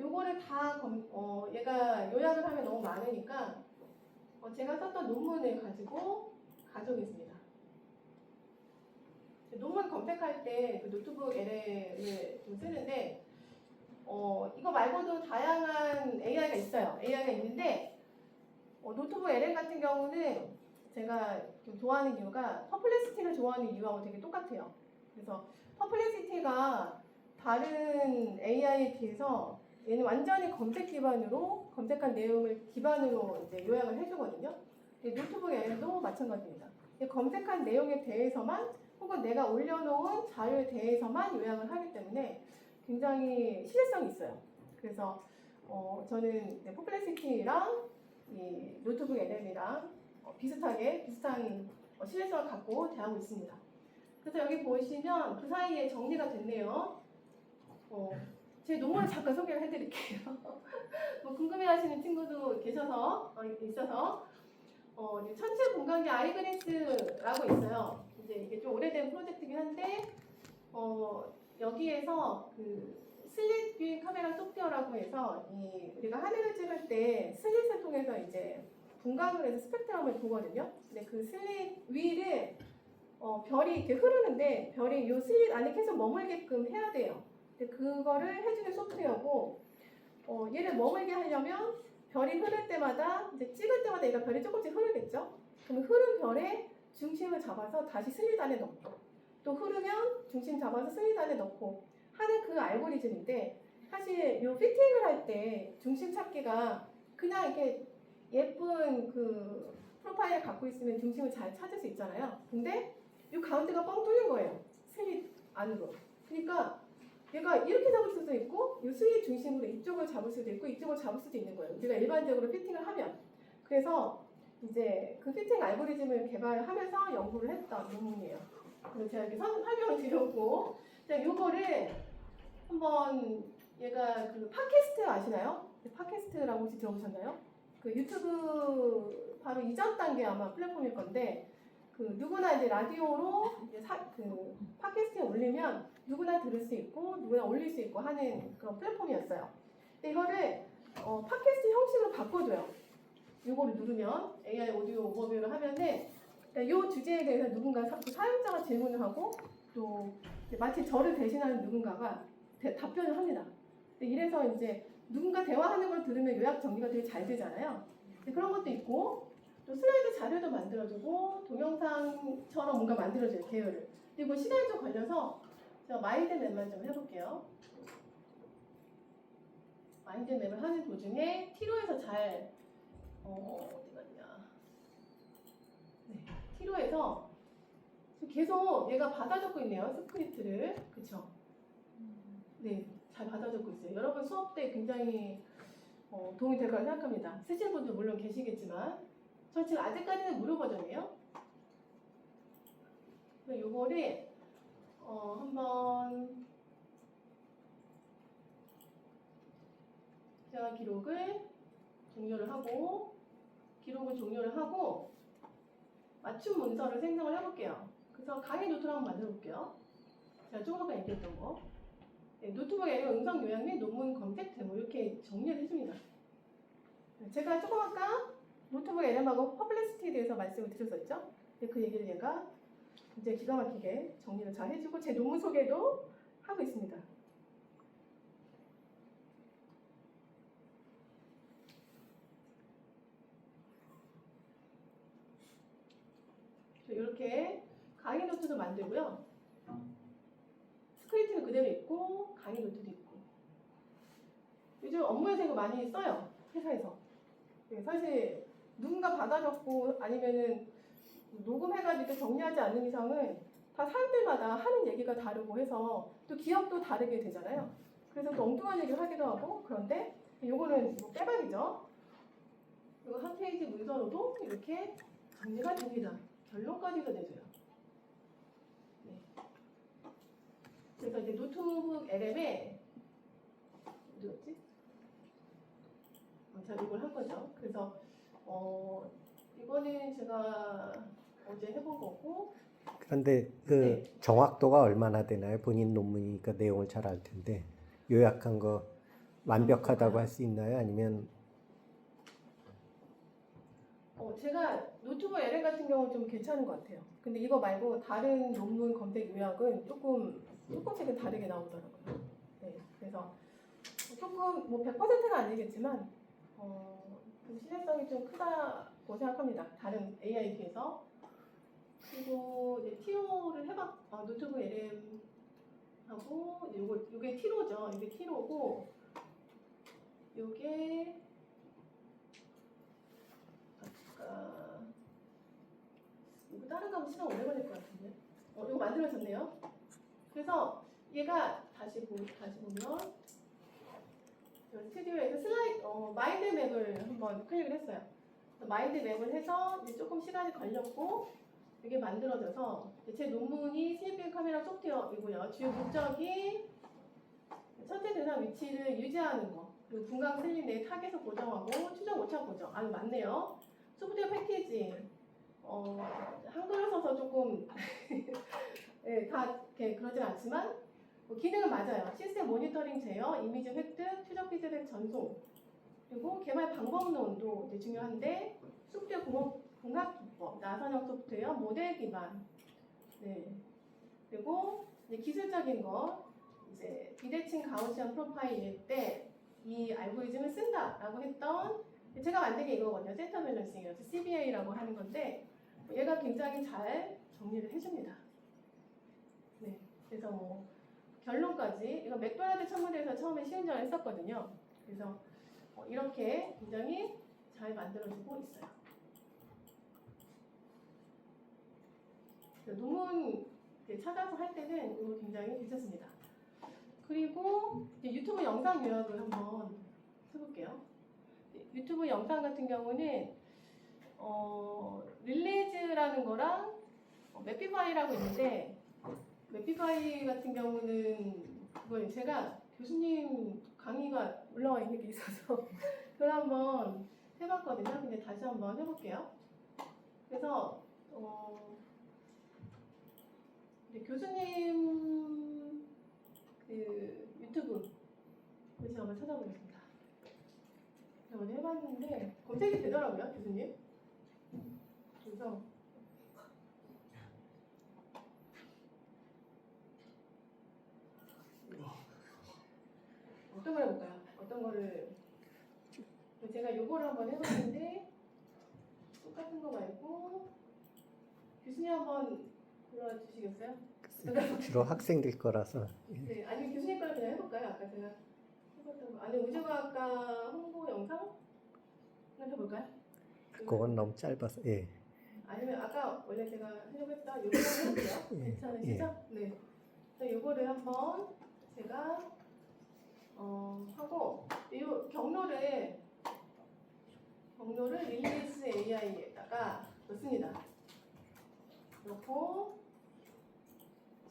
요거를 다 얘가 요약을 하면 너무 많으니까 제가 썼던 논문을 가지고 가져오겠습니다. 논문 검색할 때 그 노트북 LM을 좀 쓰는데 이거 말고도 다양한 AI가 있어요. AI가 있는데 노트북 LM 같은 경우는 제가 좀 좋아하는 이유가 퍼플렉시티를 좋아하는 이유하고 되게 똑같아요. 그래서 퍼플렉시티가 다른 AI에 비해서 얘는 완전히 검색 기반으로 검색한 내용을 기반으로 이제 요약을 해주거든요. 노트북 LM도 마찬가지입니다. 검색한 내용에 대해서만 혹은 내가 올려놓은 자료에 대해서만 요약을 하기 때문에 굉장히 신뢰성이 있어요. 그래서 저는 퍼플렉시티랑 이 노트북 LM이랑 비슷한 신뢰성을 갖고 대하고 있습니다. 그래서 여기 보시면 그 사이에 정리가 됐네요. 제 논문을 잠깐 소개를 해드릴게요. 뭐 궁금해하시는 친구도 있어서 천체 분광기 아이그리스라고 있어요. 이제 이게 좀 오래된 프로젝트긴 한데 여기에서 그 슬릿 뷰 카메라 소프트웨어라고 해서 우리가 하늘을 찍을 때 슬릿을 통해서 이제 분광을 해서 스펙트럼을 보거든요. 근데 그 슬릿 위를 별이 이렇게 흐르는데 별이 이 슬릿 안에 계속 머물게끔 해야 돼요. 근데 그거를 해주는 소프트웨어고 얘를 머물게 하려면 별이 흐를 때마다 이제 찍을 때마다 얘가 별이 조금씩 흐르겠죠. 그러면 흐른 별에 중심을 잡아서 다시 슬리단에 넣고 또 흐르면 중심 잡아서 슬리단에 넣고 하는 그 알고리즘인데 사실 이 피팅을 할 때 중심 찾기가 그냥 이렇게 예쁜 그 프로파일을 갖고 있으면 중심을 잘 찾을 수 있잖아요. 근데 이 가운데가 뻥 뚫린 거예요. 슬릿 안으로. 그러니까 얘가 이렇게 잡을 수도 있고 이 슬릿 중심으로 이쪽을 잡을 수도 있고 이쪽을 잡을 수도 있는 거예요. 우리가 일반적으로 피팅을 하면. 그래서 이제 그 피팅 알고리즘을 개발하면서 연구를 했던 논문이에요. 그래서 제가 이렇게 설명을 드렸고, 자, 요거를 한번 얘가 그 팟캐스트 아시나요? 팟캐스트라고 혹시 들어보셨나요? 그 유튜브 바로 이전 단계 아마 플랫폼일 건데, 그 누구나 이제 라디오로 이제 그 팟캐스트에 올리면 누구나 들을 수 있고 누구나 올릴 수 있고 하는 그런 플랫폼이었어요. 근데 이거를 팟캐스트 형식으로 바꿔줘요. 이거를 누르면 AI 오디오 오버뷰를 하면은 이 주제에 대해서 누군가 사용자가 질문을 하고 또 마치 저를 대신하는 누군가가 답변을 합니다. 이래서 이제 누군가 대화하는 걸 들으면 요약 정리가 되게 잘 되잖아요. 그런 것도 있고 또 슬라이드 자료도 만들어주고 동영상처럼 뭔가 만들어줘요, 계열을. 그리고 시간이 좀 걸려서 제가 마인드맵만 좀 해볼게요. 마인드맵을 하는 도중에 티로에서 잘 어디 갔냐? 네, 티로에서 계속 얘가 받아 적고 있네요, 스크립트를. 그쵸? 네, 잘 받아 적고 있어요. 여러분 수업 때 굉장히 도움이 될 거라 생각합니다. 쓰시는 분도 물론 계시겠지만 저 지금 아직까지는 무료 버전이에요. 그래서 요거를 한번 제가 기록을 종료를 하고 맞춤 문서를 생성을 해볼게요. 그래서 강의 노트를 한번 만들어 볼게요. 제가 조금 아까 얘기했던 거. 네, 노트북에 음성 요약 및 논문 검색 데모 이렇게 정리를 해줍니다. 제가 조금 아까 노트북 LM하고 퍼블리시티에 대해서 말씀을 드렸었죠. 그 얘기를 얘가 이제 기가 막히게 정리를 잘 해주고 제 논문 소개도 하고 있습니다. 이렇게 강의 노트도 만들고요. 스크립트는 그대로 있고 강의 노트도 있고. 요즘 업무에서 이거 많이 써요. 회사에서. 사실 누군가 받아 적고 아니면은 녹음해가지고 정리하지 않는 이상은 다 사람들마다 하는 얘기가 다르고 해서 또 기억도 다르게 되잖아요. 그래서 또 엉뚱한 얘기를 하기도 하고. 그런데 요거는 뭐 빼박이죠. 이거 한 페이지 문서로도 이렇게 정리가 됩니다. 결론까지도 내줘요. 네. 그래서 이제 노트북 LM에 어디였지? 제가 이걸 한 거죠. 그래서 이거는 제가 어제 해본 거고. 그런데 그 네. 정확도가 얼마나 되나요? 본인 논문이니까 내용을 잘 알 텐데 요약한 거 완벽하다고 할 수 있나요? 아니면 제가 노트북 LM 같은 경우는 좀 괜찮은 것 같아요. 근데 이거 말고 다른 논문 검색 요약은 조금씩은 다르게 나오더라고요. 네, 그래서 조금 뭐 100%는 아니겠지만 그 신뢰성이 좀 크다고 생각합니다. 다른 AI에 비해서. 그리고 이제 티로를 노트북 LM 하고 이게 티로죠. 이게 티로고 이게 이거 다른 거 하면 시간 오래 걸릴 것 같은데. 이거 만들어졌네요. 그래서 얘가 다시 보면 스튜디오에서 마인드맵을 한번 클릭을 했어요. 마인드맵을 해서 이제 조금 시간이 걸렸고 이게 만들어져서 제 논문이 스냅핑 카메라 소프트웨어이고요. 주요 목적이 첫째 대상 위치를 유지하는 거, 그리고 분광 슬림 내 타겟을 고정하고 추정 오차 고정. 맞네요. 소프트웨어 패키지. 한글을 써서 조금 네, 다 이렇게 그러진 않지만 기능은 맞아요. 시스템 모니터링 제어, 이미지 획득, 추적 피드백 전송, 그리고 개발 방법론도 이제 중요한데 소프트웨어 공학 기법, 나선형 소프트웨어, 모델 기반, 네, 그리고 이제 기술적인 거, 이제 비대칭 가우시안 프로파일일 때 이 알고리즘을 쓴다라고 했던 제가 만든 게 이거거든요. 센터 밸런싱이라서 CBA라고 하는 건데 얘가 굉장히 잘 정리를 해줍니다. 네, 그래서 뭐 결론까지 이거 맥도날드 천문대에서 처음에 시운전을 했었거든요. 그래서 이렇게 굉장히 잘 만들어주고 있어요. 논문 찾아서 할 때는 이거 굉장히 괜찮습니다. 그리고 이제 유튜브 영상 요약을 한번 해볼게요. 유튜브 영상 같은 경우는 릴리즈라는 거랑 매피파이라고 있는데 매피파이 같은 경우는 그걸 제가 교수님 강의가 올라와 있는 게 있어서 그걸 한번 해봤거든요. 근데 다시 한번 해볼게요. 그래서 이제 교수님 그 유튜브 다시 한번 찾아보겠습니다. 제가 어제 해봤는데 검색이 되더라고요, 교수님. 그래서 어떤 걸 해볼까요? 어떤 거를 제가 요거를 한번 해봤는데 똑같은 거 말고 교수님 한번 불러주시겠어요? 주로 학생들 거라서. 네, 아니면 교수님 거를 그냥 해볼까요? 아까 제가 해봤던 거. 아니 우주과학과 홍보 영상 해볼까요? 그건 너무 짧아서. 예. 아니면 아까 원래 제가 하려고 했던 요거를 해볼게요. 예, 괜찮으시죠? 네. 그래서 요거를 한번 제가 하고 이 경로를 릴리스 AI에다가 넣습니다. 넣고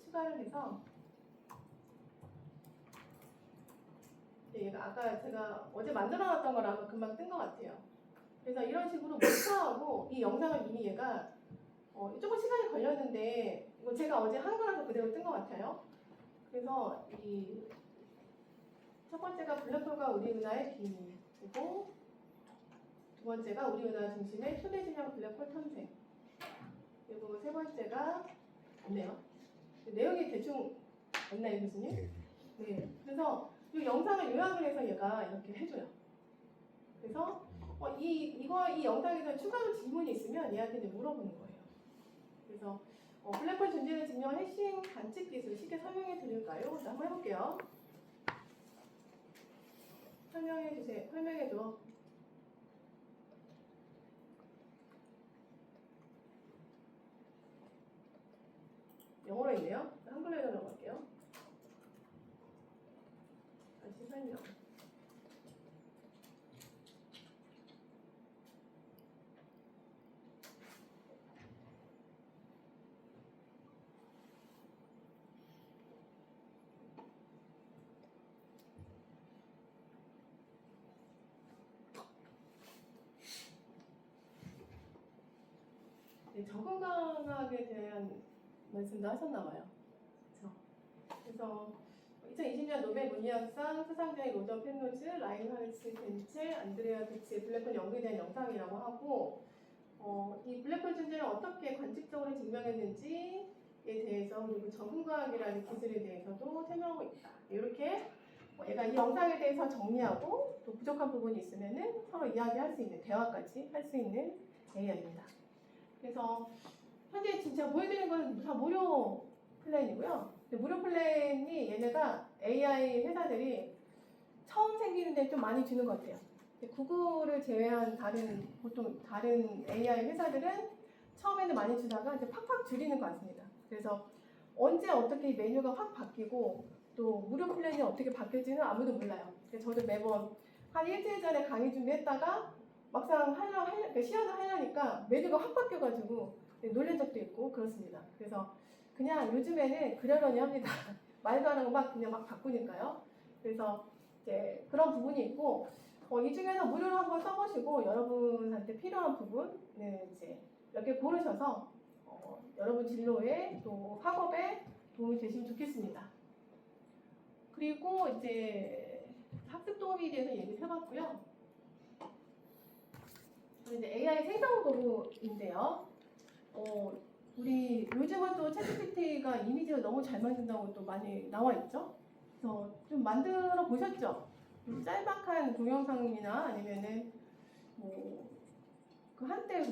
추가를 해서 얘가 아까 제가 어제 만들어놨던 거랑 아마 금방 뜬 것 같아요. 그래서 이런 식으로 목표하고 이 영상을 이미 얘가 조금 시간이 걸렸는데 이거 제가 어제 한 거라서 그대로 뜬 것 같아요. 그래서 이 첫 번째가 블랙홀과 우리 은하의 비밀이고 두 번째가 우리 은하 중심의 초대 진영 블랙홀 탐색 그리고 세 번째가 없네요. 내용이 대충 맞나요, 교수님? 예. 네. 그래서 이 영상을 요약을 해서 얘가 이렇게 해줘요. 그래서 이 영상에서 추가로 질문이 있으면 얘한테 이제 물어보는 거예요. 그래서 블랙홀 존재를 증명한 핵심 관측 기술 쉽게 설명해 드릴까요? 한번 해볼게요. 설명해 주세요. 설명해 줘. 영어로 있네요. 한글로 해서 넘어갈게요. 다시 설명. 네, 적응강학에 대한 말씀도 하셨나 봐요. 그래서 2020년 노벨 물리학상 수상자의 로저 펜로즈, 라인하르츠 벤첼, 안드레아 비치의 블랙홀 연구에 대한 영상이라고 하고 이 블랙홀 존재를 어떻게 관측적으로 증명했는지에 대해서 그리고 적응과학이라는 기술에 대해서도 설명하고 있다. 이렇게 얘가 이 영상에 대해서 정리하고 또 부족한 부분이 있으면은 서로 이야기할 수 있는 대화까지 할 수 있는 AI입니다. 그래서 현재 진짜 보여드리는 건 다 무료 플랜이고요. 무료 플랜이 얘네가 AI 회사들이 처음 생기는데 좀 많이 주는 것 같아요. 구글을 제외한 보통 다른 AI 회사들은 처음에는 많이 주다가 이제 팍팍 줄이는 것 같습니다. 그래서 언제 어떻게 메뉴가 확 바뀌고 또 무료 플랜이 어떻게 바뀔지는 아무도 몰라요. 저도 매번 한 일주일 전에 강의 준비했다가 막상 시연을 하려니까 메뉴가 확 바뀌어가지고 놀란 적도 있고 그렇습니다. 그래서 그냥 요즘에는 그러려니 합니다. 말도 안 하고 그냥 막 바꾸니까요. 그래서 이제 그런 부분이 있고 이 중에서 무료로 한번 써보시고 여러분한테 필요한 부분은 이제 몇 개 고르셔서 여러분 진로에 또 학업에 도움이 되시면 좋겠습니다. 그리고 이제 학습 도움에 대해서 얘기를 해봤고요. 이제 AI 생성 도구인데요. 우리 요즘은 또 챗GPT가 이미지를 너무 잘 만든다고 또 많이 나와 있죠. 그래서 좀 만들어 보셨죠? 짤막한 동영상이나 아니면은 그 한때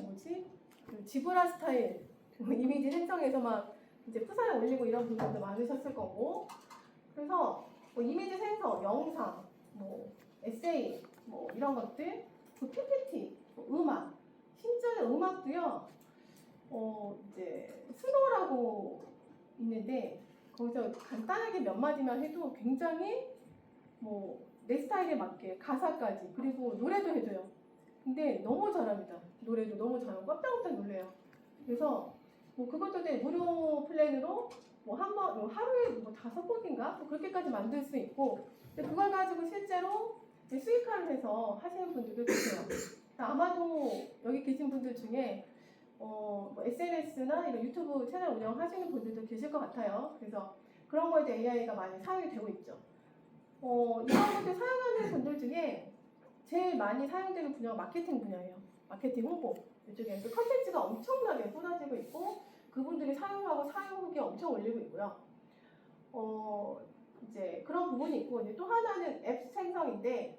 그 지브라 스타일 이미지 생성해서 막 이제 프사에 올리고 이런 분들도 많으셨을 거고, 그래서 뭐 이미지 생성, 영상, 뭐 에세이, 뭐 이런 것들, 그 PPT, 뭐 음악, 심지어는 음악도요. 이제 스노라고 있는데 거기서 간단하게 몇 마디만 해도 굉장히 뭐 내 스타일에 맞게 가사까지, 그리고 노래도 해줘요. 근데 너무 잘합니다. 노래도 너무 잘하고 깜짝깜짝 놀래요. 그래서 뭐 그것도 이제 무료 플랜으로 뭐 한 번, 뭐 하루에 뭐 5곡인가? 뭐 그렇게까지 만들 수 있고, 근데 그걸 가지고 실제로 이제 수익화를 해서 하시는 분들도 계세요. 아마도 여기 계신 분들 중에 뭐 SNS나 이런 유튜브 채널 운영하시는 분들도 계실 것 같아요. 그래서 그런 거에 대해 AI가 많이 사용이 되고 있죠. 이런 것들 사용하는 분들 중에 제일 많이 사용되는 분야가 마케팅 분야예요. 마케팅 홍보. 이쪽에서 컨텐츠가 엄청나게 쏟아지고 있고, 그분들이 사용하고 사용 후기 엄청 올리고 있고요. 이제 그런 부분이 있고, 이제 또 하나는 앱 생성인데,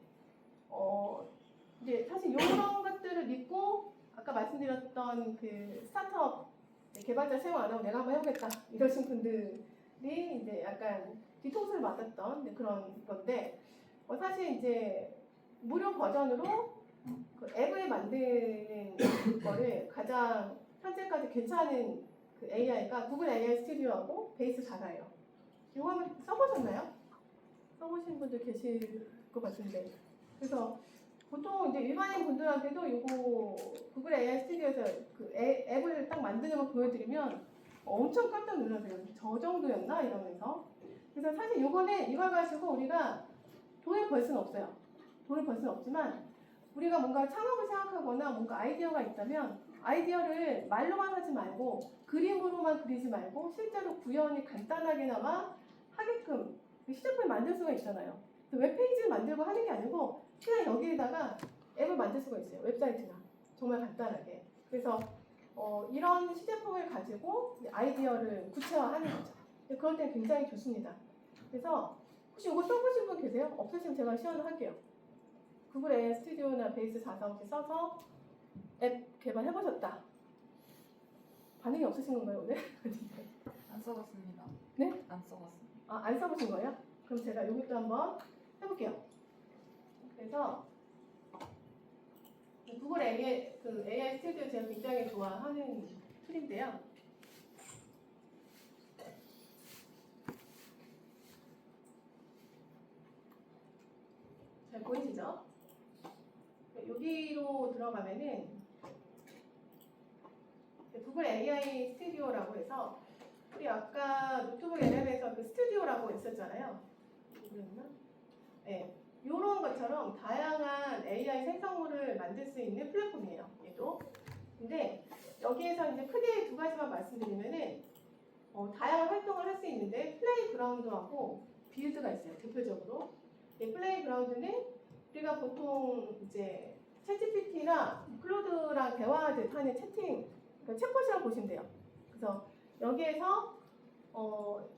이제 사실 이런 것들을 믿고 아까 말씀드렸던 그 스타트업 개발자 채용 안 하고 내가 한번 해보겠다 이러신 분들이 이제 약간 뒤통수를 맞았던 그런 건데, 사실 이제 무료 버전으로 그 앱을 만드는 거를 가장 현재까지 괜찮은 그 AI가 구글 AI 스튜디오하고 베이스 4사예요. 이거 한번 써보셨나요? 써보신 분들 계실 것 같은데, 그래서 보통 이제 일반인 분들한테도 이거 구글 AI 스튜디오에서 그 앱을 딱 만드는 걸 보여드리면 엄청 깜짝 놀라세요. 저 정도였나? 이러면서. 그래서 사실 이거는 이걸 가지고 우리가 돈을 벌 수는 없어요. 돈을 벌 수는 없지만 우리가 뭔가 창업을 생각하거나 뭔가 아이디어가 있다면 아이디어를 말로만 하지 말고 그림으로만 그리지 말고 실제로 구현이 간단하게나마 하게끔 시제품을 만들 수가 있잖아요. 웹페이지를 만들고 하는 게 아니고 그냥 여기에다가 앱을 만들 수가 있어요. 웹사이트나 정말 간단하게. 그래서 이런 시제품을 가지고 아이디어를 구체화하는 거죠. 그럴 때 굉장히 좋습니다. 그래서 혹시 이거 써보신 분 계세요? 없으시면 제가 시연을 할게요. 구글 AI 스튜디오나 베이스 4사 혹시 써서 앱 개발해보셨다. 반응이 없으신 건가요, 오늘? 안 써봤습니다. 네? 안 써봤습니다. 안 써보신 거예요? 그럼 제가 이것도 한번 해볼게요. 그래서 구글 AI, 그 AI 스튜디오 제가 굉장히 좋아하는 툴인데요. 잘 보이시죠? 여기로 들어가면은 구글 AI 스튜디오라고 해서 우리 아까 노트북 LM에서 그 스튜디오라고 했었잖아요. 네, 이런 것처럼 다양한 AI 생성물을 만들 수 있는 플랫폼이에요. 얘도. 근데 여기에서 이제 크게 두 가지만 말씀드리면은 다양한 활동을 할 수 있는데 플레이그라운드하고 빌드가 있어요. 대표적으로. 플레이그라운드는 우리가 보통 이제 챗GPT나 클로드랑 대화하듯 하는 채팅, 그러니까 챗봇이라고 보시면 돼요. 그래서 여기에서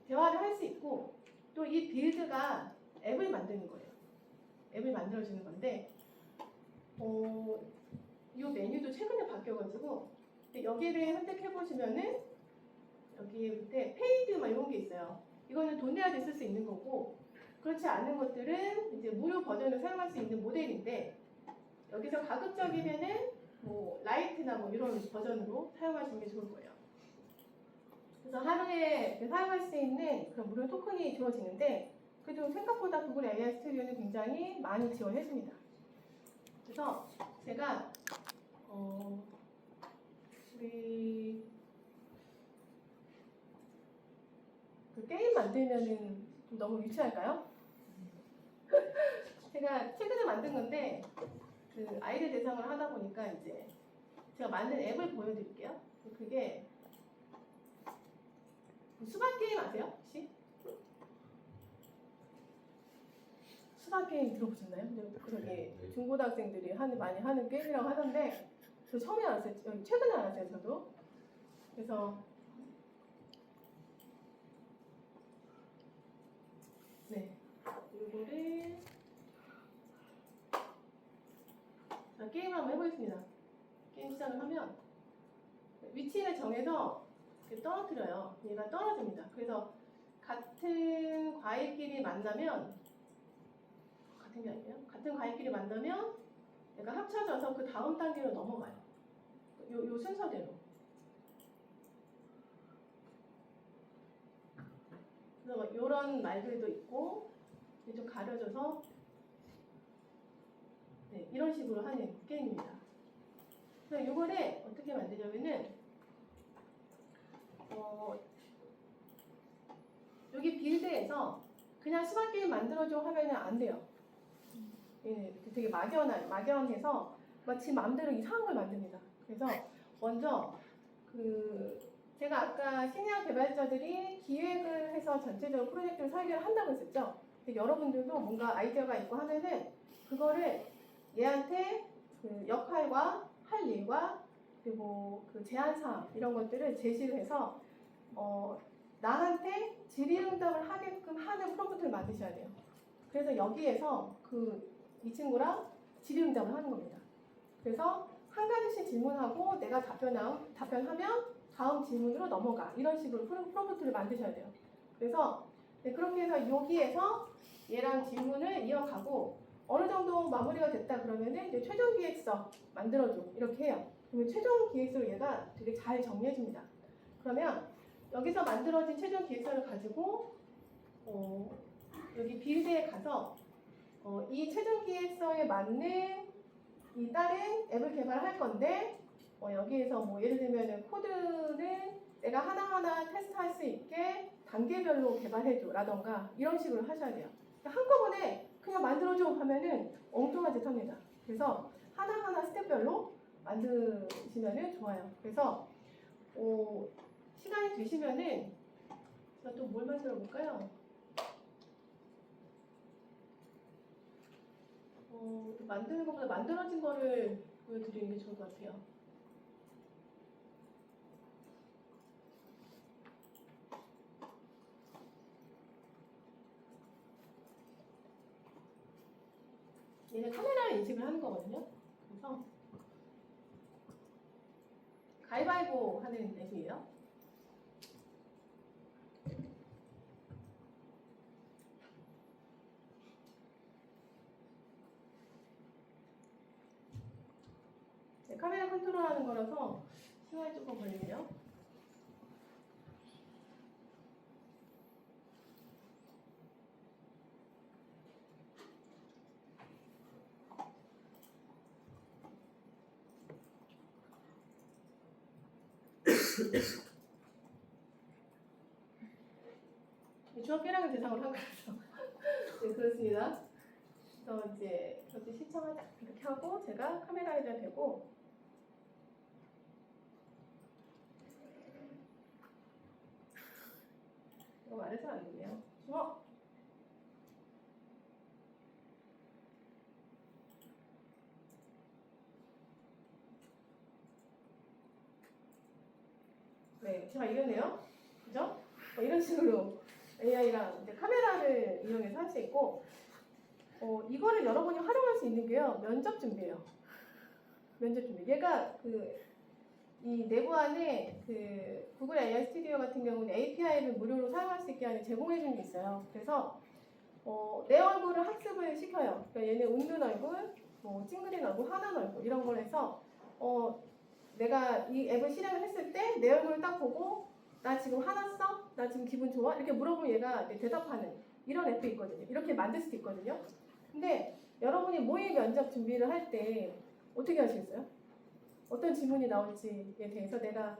대화를 할 수 있고 또 이 빌드가 앱을 만드는 거예요. 앱을 만들어주는 건데 이 메뉴도 최근에 바뀌어가지고 여기를 선택해 보시면은 여기 밑에 페이드 막 이런 게 있어요. 이거는 돈 내야지 쓸 수 있는 거고 그렇지 않은 것들은 이제 무료 버전을 사용할 수 있는 모델인데 여기서 가급적이면은 뭐 라이트나 뭐 이런 버전으로 사용하시는 게 좋을 거예요. 그래서 하루에 사용할 수 있는 그런 무료 토큰이 주어지는데 그래도 생각보다 구글 AI 스튜디오는 굉장히 많이 지원해줍니다. 그래서 제가 우리 그 게임 만들면은 좀 너무 유치할까요? 제가 최근에 만든 건데 그 아이들 대상으로 하다 보니까 이제 제가 만든 앱을 보여드릴게요. 그게 수박 게임 아세요? 혹시? 수박 게임 들어보셨나요? 저기 중고등학생들이 많이 하는 게임이라고 하던데 저 처음에 알았어요. 최근에 알았어요, 저도. 그래서 네, 이거를 자, 게임을 한번 해보겠습니다. 게임 시작을 하면 위치를 정해서 이렇게 떨어뜨려요. 얘가 떨어집니다. 그래서 같은 과일끼리 만나면 같은 게 아니에요. 같은 과일끼리 만나면 얘가 합쳐져서 그 다음 단계로 넘어가요. 요 순서대로. 그래서 이런 말들도 있고 좀 가려져서 네, 이런 식으로 하는 게임입니다. 그래서 이거를 어떻게 만들냐면은 여기 빌드에서 그냥 수학 게임 만들어줘 하면은 안 돼요. 예, 되게 막연해서 마치 마음대로 이상한 걸 만듭니다. 그래서 먼저 제가 아까 시니어 개발자들이 기획을 해서 전체적으로 프로젝트를 설계를 한다고 했었죠. 근데 여러분들도 뭔가 아이디어가 있고 하면은 그거를 얘한테 그 역할과 할 일과 그리고 그 제안사항 이런 것들을 제시를 해서 나한테 질의응답을 하게끔 하는 프롬프트를 만드셔야 돼요. 그래서 여기에서 이 친구랑 질의응답을 하는 겁니다. 그래서 한 가지씩 질문하고 내가 답변하면 다음 질문으로 넘어가. 이런 식으로 프롬프트를 만드셔야 돼요. 그래서 네, 그렇게 해서 여기에서 얘랑 질문을 이어가고 어느 정도 마무리가 됐다 그러면은 이제 최종 기획서 만들어줘. 이렇게 해요. 그러면 최종 기획서를 얘가 되게 잘 정리해줍니다. 그러면 여기서 만들어진 최종 기획서를 가지고 여기 빌드에 가서 이 최종 기획서에 맞는 이 다른 앱을 개발할 건데 여기에서 뭐 예를 들면 코드는 내가 하나하나 테스트할 수 있게 단계별로 개발해줘 라던가 이런 식으로 하셔야 돼요. 한꺼번에 그냥 만들어줘 하면은 엉뚱한 짓 합니다. 그래서 하나하나 스텝별로 만드시면은 좋아요. 그래서 시간이 되시면은 제가 또 뭘 만들어 볼까요? 만드는 것보다 만들어진 거를 보여드리는 게 좋을 것 같아요. 얘는 카메라를 인식을 하는 거거든요. 그래서 가위바위보 하는 앱이에요. 네, 카메라 컨트롤하는 거라서 시간이 조금 걸리네요. 중학교랑은 대상으로 한 거라서 네, 그렇습니다. 그래서 이제 그것도 시청하자 이렇게 하고 제가 카메라에다 대고 이거 말해서 안 되네요. 주먹. 네, 제가 이러네요. 그죠? 이런 식으로 AI랑 이제 카메라를 이용해서 할 수 있고, 이거를 여러분이 활용할 수 있는 게요, 면접 준비예요. 면접 준비. 얘가 이 내부 안에 구글 AI 스튜디오 같은 경우는 API를 무료로 사용할 수 있게 하는 제공해 주는 게 있어요. 그래서 내 얼굴을 학습을 시켜요. 그러니까 얘는 웃는 얼굴, 뭐 찡그린 얼굴, 화난 얼굴 이런 걸 해서 내가 이 앱을 실행을 했을 때 내 얼굴을 딱 보고 나 지금 화났어? 나 지금 기분 좋아? 이렇게 물어보면 얘가 대답하는 이런 앱도 있거든요. 이렇게 만들 수도 있거든요. 근데 여러분이 모의 면접 준비를 할 때 어떻게 하시겠어요? 어떤 질문이 나올지에 대해서 내가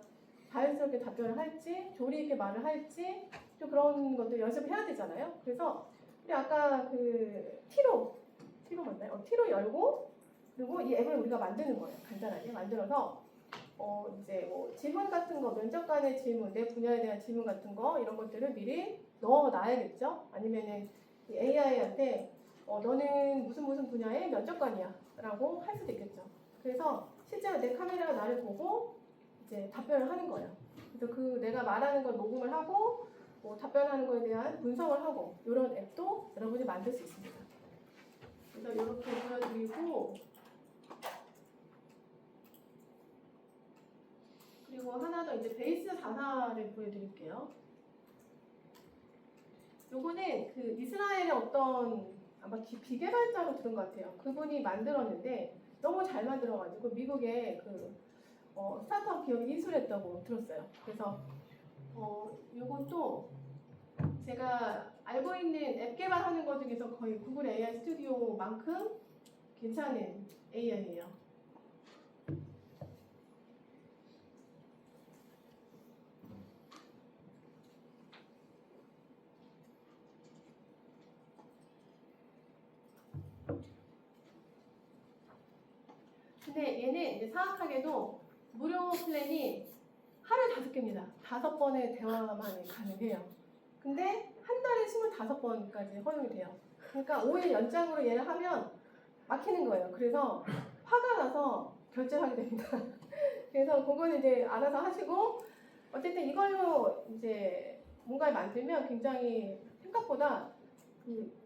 자연스럽게 답변을 할지 조리 있게 말을 할지 좀 그런 것들 연습을 해야 되잖아요. 그래서 우리 아까 T로 맞나요? T로 열고 그리고 이 앱을 우리가 만드는 거예요. 간단하게 만들어서 이제 뭐 질문 같은 거, 면접관의 질문, 내 분야에 대한 질문 같은 거 이런 것들을 미리 넣어놔야겠죠. 아니면은 이 AI한테 너는 무슨 분야의 면접관이야 라고 할 수도 있겠죠. 그래서 실제로 내 카메라가 나를 보고 이제 답변을 하는 거예요. 그래서 내가 말하는 걸 녹음을 하고 뭐 답변하는 거에 대한 분석을 하고 이런 앱도 여러분이 만들 수 있습니다. 그래서 이렇게 보여드리고 그리고 그리고 하나 더 이제 베이스 44를 보여드릴게요. 요거는 그 이스라엘의 어떤 아마 비개발자로 들은 것 같아요. 그분이 만들었는데 너무 잘 만들어가지고 미국의 그 스타트업 기업이 인수했다고 들었어요. 그래서 요것도 제가 알고 있는 앱 개발하는 것 중에서 거의 구글 AI 스튜디오만큼 괜찮은 AI예요. 근데 얘는 이제 사악하게도 무료 플랜이 하루에 5개입니다. 5번의 대화만 가능해요. 근데 한 달에 25번까지 허용이 돼요. 그러니까 5일 연장으로 얘를 하면 막히는 거예요. 그래서 화가 나서 결제를 하게 됩니다. 그래서 그거는 이제 알아서 하시고 어쨌든 이걸로 이제 뭔가를 만들면 굉장히 생각보다 그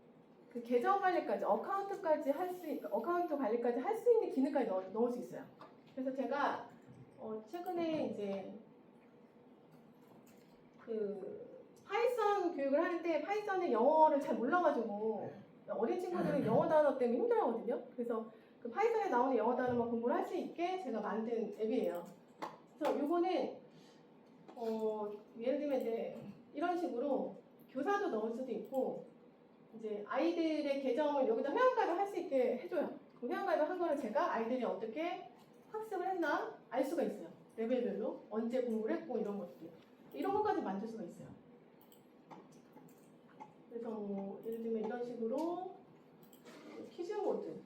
계정 관리까지 어카운트 관리까지 할 수 있는 기능까지 넣을 수 있어요. 그래서 제가 최근에 이제 그 파이썬 교육을 하는데 파이썬의 영어를 잘 몰라가지고 어린 친구들은 영어 단어 때문에 힘들어하거든요. 그래서 그 파이썬에 나오는 영어 단어만 공부를 할 수 있게 제가 만든 앱이에요. 그래서 요거는 예를 들면 이제 이런 식으로 교사도 넣을 수도 있고 이제 아이들의 계정을 여기다 회원가입을 할 수 있게 해줘요. 그 회원가입을 한 거를 제가 아이들이 어떻게 학습을 했나 알 수가 있어요. 레벨별로 언제 공부를 했고 이런 것들 이런 것까지 만들 수가 있어요. 그래서 뭐 예를 들면 이런 식으로 퀴즈 모드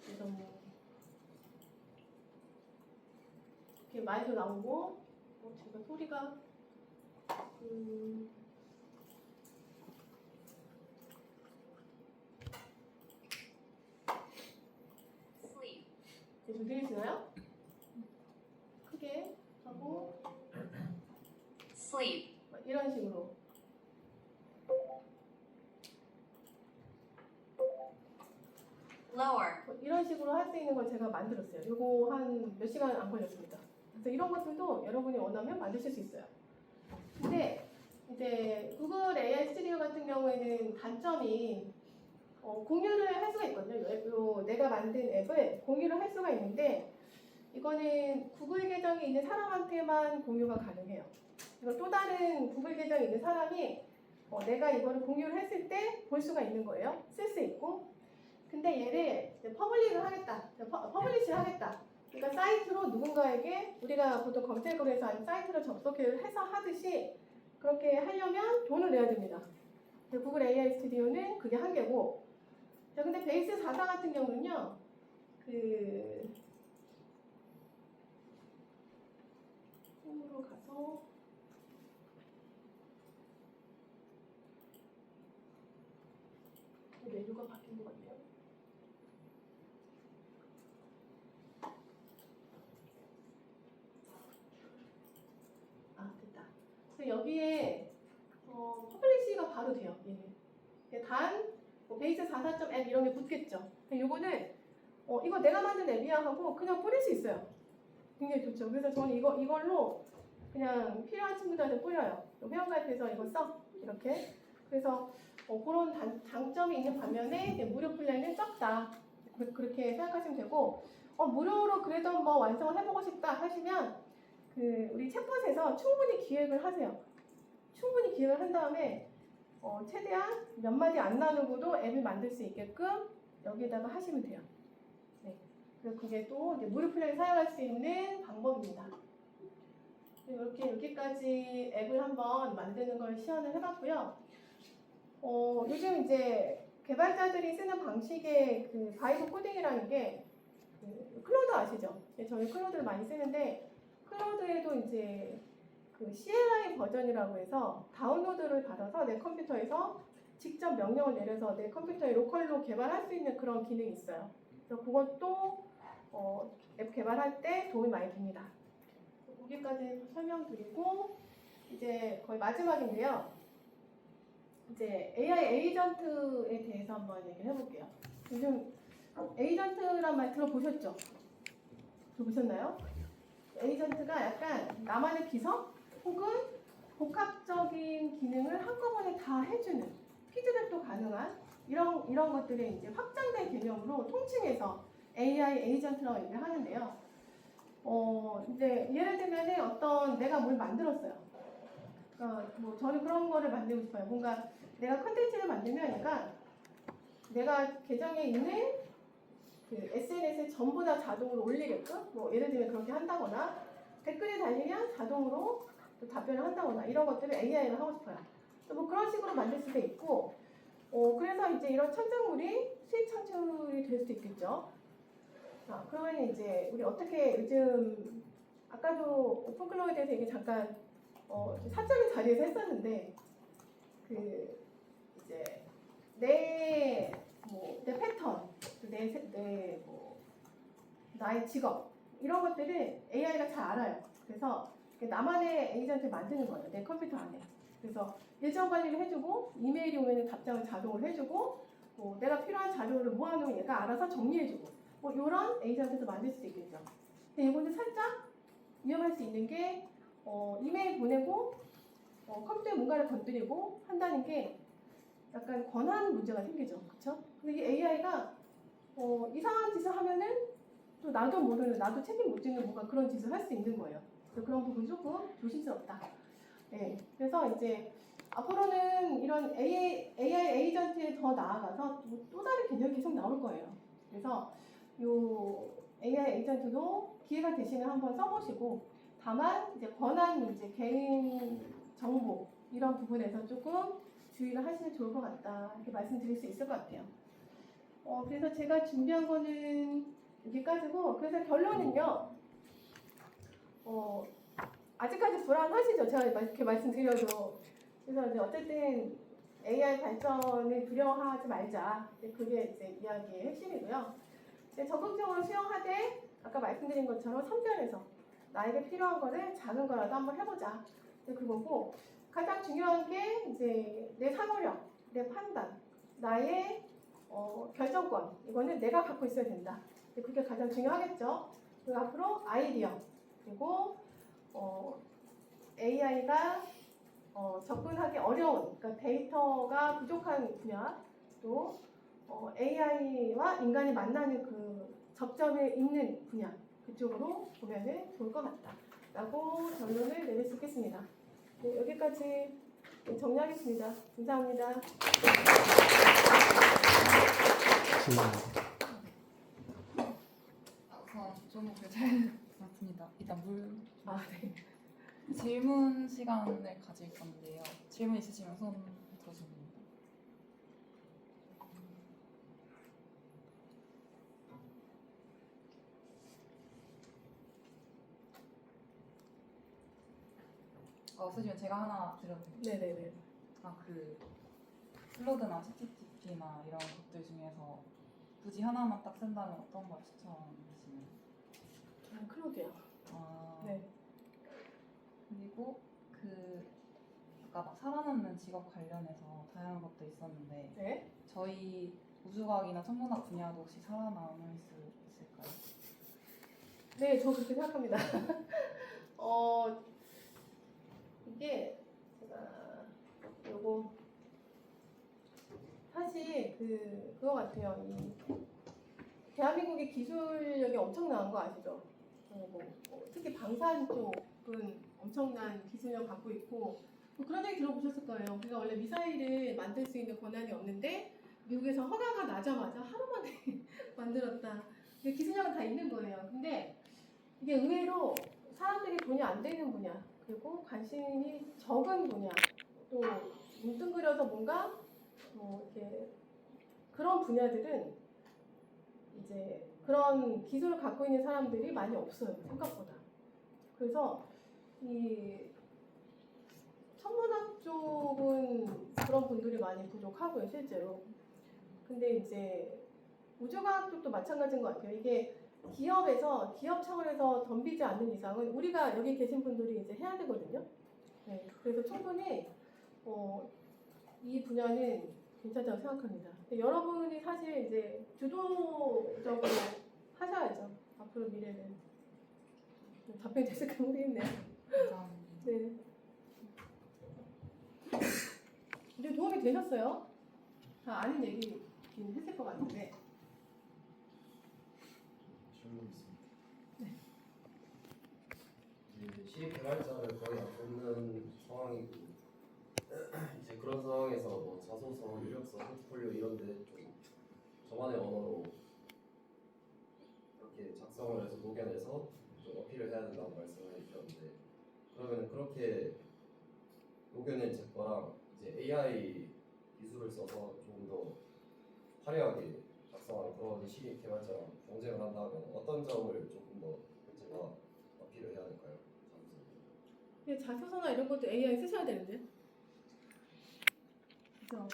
그래서 뭐 이렇게 말도 나오고 제가 소리가 좀 들리시나요? 크게 하고 sleep, 이런 식으로 lower, 이런 식으로 할 수 있는 걸 제가 만들었어요. 이거 한 몇 시간 안 걸렸습니다. 그래서 이런 것들도 여러분이 원하면 만드실 수 있어요. 근데 이제 구글 AI 스튜디오 같은 경우에는 단점이 공유를 할 수가 있거든요. 내가 만든 앱을 공유를 할 수가 있는데 이거는 구글 계정이 있는 사람한테만 공유가 가능해요. 그리고 또 다른 구글 계정이 있는 사람이 내가 이거를 공유를 했을 때 볼 수가 있는 거예요. 쓸 수 있고. 근데 얘를 이제 퍼블릭을 하겠다. 퍼블리시를 하겠다. 그러니까 사이트로 누군가에게 우리가 보통 검색을 해서 아니면 사이트로 접속해서 하듯이 그렇게 하려면 돈을 내야 됩니다. 구글 AI 스튜디오는 그게 한계고 자, 근데 베이스 44 같은 경우는요, 홈으로 가서, 메뉴가 바뀐 것 같네요. 아, 됐다. 그래서 여기에, 퍼블리시가 바로 돼요, 얘는. 단, 베이스 44.app 이런 게 붙겠죠. 요거는 이거 내가 만든 앱이야 하고 그냥 뿌릴 수 있어요. 굉장히 좋죠. 그래서 저는 이걸로 그냥 필요한 친구들한테 뿌려요. 회원가입해서 이거 써 이렇게. 그래서 그런 장점이 있는 반면에 무료 플랜은 적다. 그렇게 생각하시면 되고 무료로 그래도 한번 완성을 해보고 싶다 하시면 우리 챗봇에서 충분히 기획을 하세요. 충분히 기획을 한 다음에 최대한 몇 마디 안 나누고도 앱을 만들 수 있게끔 여기다가 하시면 돼요. 네. 그래서 그게 또 이제 무료 플랜을 사용할 수 있는 방법입니다. 이렇게 여기까지 앱을 한번 만드는 걸 시연을 해봤고요. 요즘 이제 개발자들이 쓰는 방식의 바이브 코딩이라는 게 클로드 아시죠? 저희 클로드를 많이 쓰는데 클로드에도 이제 CLI 버전이라고 해서 다운로드를 받아서 내 컴퓨터에서 직접 명령을 내려서 내 컴퓨터에 로컬로 개발할 수 있는 그런 기능이 있어요. 그래서 그것도 앱 개발할 때 도움이 많이 됩니다. 거기까지 설명드리고 이제 거의 마지막인데요. 이제 AI 에이전트에 대해서 한번 얘기를 해볼게요. 요즘 에이전트란 말 들어보셨죠? 들어보셨나요? 에이전트가 약간 나만의 비서 혹은 복합적인 기능을 한꺼번에 다 해주는 피드백도 가능한 이런 것들의 이제 확장된 개념으로 통칭해서 AI 에이전트라고 얘기를 하는데요. 이제 예를 들면은 어떤 내가 뭘 만들었어요. 뭐 저는 그런 거를 만들고 싶어요. 뭔가 내가 컨텐츠를 만들면 내가 계정에 있는 그 SNS에 전부 다 자동으로 올리게끔 뭐 예를 들면 그렇게 한다거나 댓글이 달리면 자동으로 또 답변을 한다거나 이런 것들을 AI가 하고 싶어요. 또 뭐 그런 식으로 만들 수도 있고 그래서 이제 이런 창작물이 수익 창출이 될 수도 있겠죠. 그러면 이제 우리 어떻게 요즘 아까도 오픈클로우에 대해서 얘기 잠깐 사적인 자리에서 했었는데 그 이제 내 패턴, 나의 직업 이런 것들을 AI가 잘 알아요. 그래서 나만의 에이전트를 만드는 거예요. 내 컴퓨터 안에. 그래서 일정 관리를 해주고 이메일이 오면 답장을 자동으로 해주고 내가 필요한 자료를 모아놓으면 얘가 알아서 정리해주고 뭐 이런 에이전트도 만들 수도 있겠죠. 근데 이거는 살짝 위험할 수 있는 게 이메일 보내고 컴퓨터에 뭔가를 건드리고 한다는 게 약간 권한 문제가 생기죠. 그렇죠? 근데 이 AI가 이상한 짓을 하면은 또 나도 모르는 나도 책임 못 지는 뭔가 그런 짓을 할 수 있는 거예요. 그래서 그런 부분 조금 조심스럽다. 네. 그래서 이제 앞으로는 이런 AI 에이전트에 더 나아가서 또 다른 개념이 계속 나올 거예요. 그래서 요 AI 에이전트도 기회가 되시면 한번 써보시고 다만 이제 권한 문제, 개인 정보 이런 부분에서 조금 주의를 하시면 좋을 것 같다 이렇게 말씀드릴 수 있을 것 같아요. 그래서 제가 준비한 거는 여기까지고 그래서 결론은요. 아직까지 불안하시죠? 제가 이렇게 말씀드려도. 그래서 이제 어쨌든 AI 발전을 두려워하지 말자. 그게 이제 이야기의 핵심이고요. 적극적으로 수용하되 아까 말씀드린 것처럼 선별해서 나에게 필요한 거를 작은 거라도 한번 해보자. 그거고 가장 중요한 게 이제 내 사고력, 내 판단, 나의 결정권. 이거는 내가 갖고 있어야 된다. 그게 가장 중요하겠죠. 그리고 앞으로 아이디어 그리고 AI가 접근하기 어려운 그러니까 데이터가 부족한 분야 또 AI와 인간이 만나는 그 접점에 있는 분야 그쪽으로 보면은 좋을 것 같다라고 결론을 내릴 수 있겠습니다. 네, 여기까지 정리하겠습니다. 감사합니다. 우선 좀 잘 들었습니다. 일단 네. 질문 시간을 가질 건데요. 질문 있으시면 손 들어주세요. 없으시면 제가 하나 드려도 돼요? 네네네. 클로드나 ChatGPT나 이런 것들 중에서 굳이 하나만 딱 쓴다면 어떤 걸 추천하시나요? 클로드요. 네. 그리고 아까 막 살아남는 직업 관련해서 다양한 것도 있었는데 네. 저희 우주과학이나 천문학 분야도 혹시 살아남을 수 있을까요? 네, 저 그렇게 생각합니다. 이게 제가 요거 사실 그거 같아요. 이 대한민국의 기술력이 엄청난 거 아시죠? 특히 방산 쪽은 엄청난 기술력 갖고 있고 그런 얘기 들어보셨을 거예요. 우리가 원래 미사일을 만들 수 있는 권한이 없는데 미국에서 허가가 나자마자 하루 만에 만들었다. 기술력은 다 있는 거예요. 근데 이게 의외로 사람들이 돈이 안 되는 분야 그리고 관심이 적은 분야 또 뭉뚱그려서 뭔가 이렇게 그런 분야들은 이제 그런 기술을 갖고 있는 사람들이 많이 없어요. 생각보다. 그래서 이 천문학 쪽은 그런 분들이 많이 부족하고요. 실제로. 근데 이제 우주과학 쪽도 마찬가지인 것 같아요. 이게 기업 차원에서 덤비지 않는 이상은 우리가 여기 계신 분들이 이제 해야 되거든요. 네, 그래서 충분히 이 분야는 괜찮다고 생각합니다. 여러분이 사실 이제 주도적으로 하셔야죠. 앞으로 미래는. 답변이 됐을까 모르겠네요. 감사합니다. 네. 근데 도움이 되셨어요? 다 아는 얘기긴 했을 것 같은데. 질문 있습니다. 네. 이제 시립 개발자를 거의 안 뽑는 상황이고 이제 그런 상황에서 뭐 자소서, 이력서, 포트폴리오 이런데 좀 저만의 언어로 이렇게 작성을 해서 녹여내서 좀 어필을 해야 된다고 말씀을 해주셨는데 그러면 그렇게 녹여낸 제 거랑 이제 AI 기술을 써서 조금 더 화려하게 작성하는 그런 시립 개발자랑 경쟁을 한다면 어떤 점을 조금 더 제가 어필을 해야 될까요? 근데 자소서나 이런 것도 AI 쓰셔야 되는데. 그죠?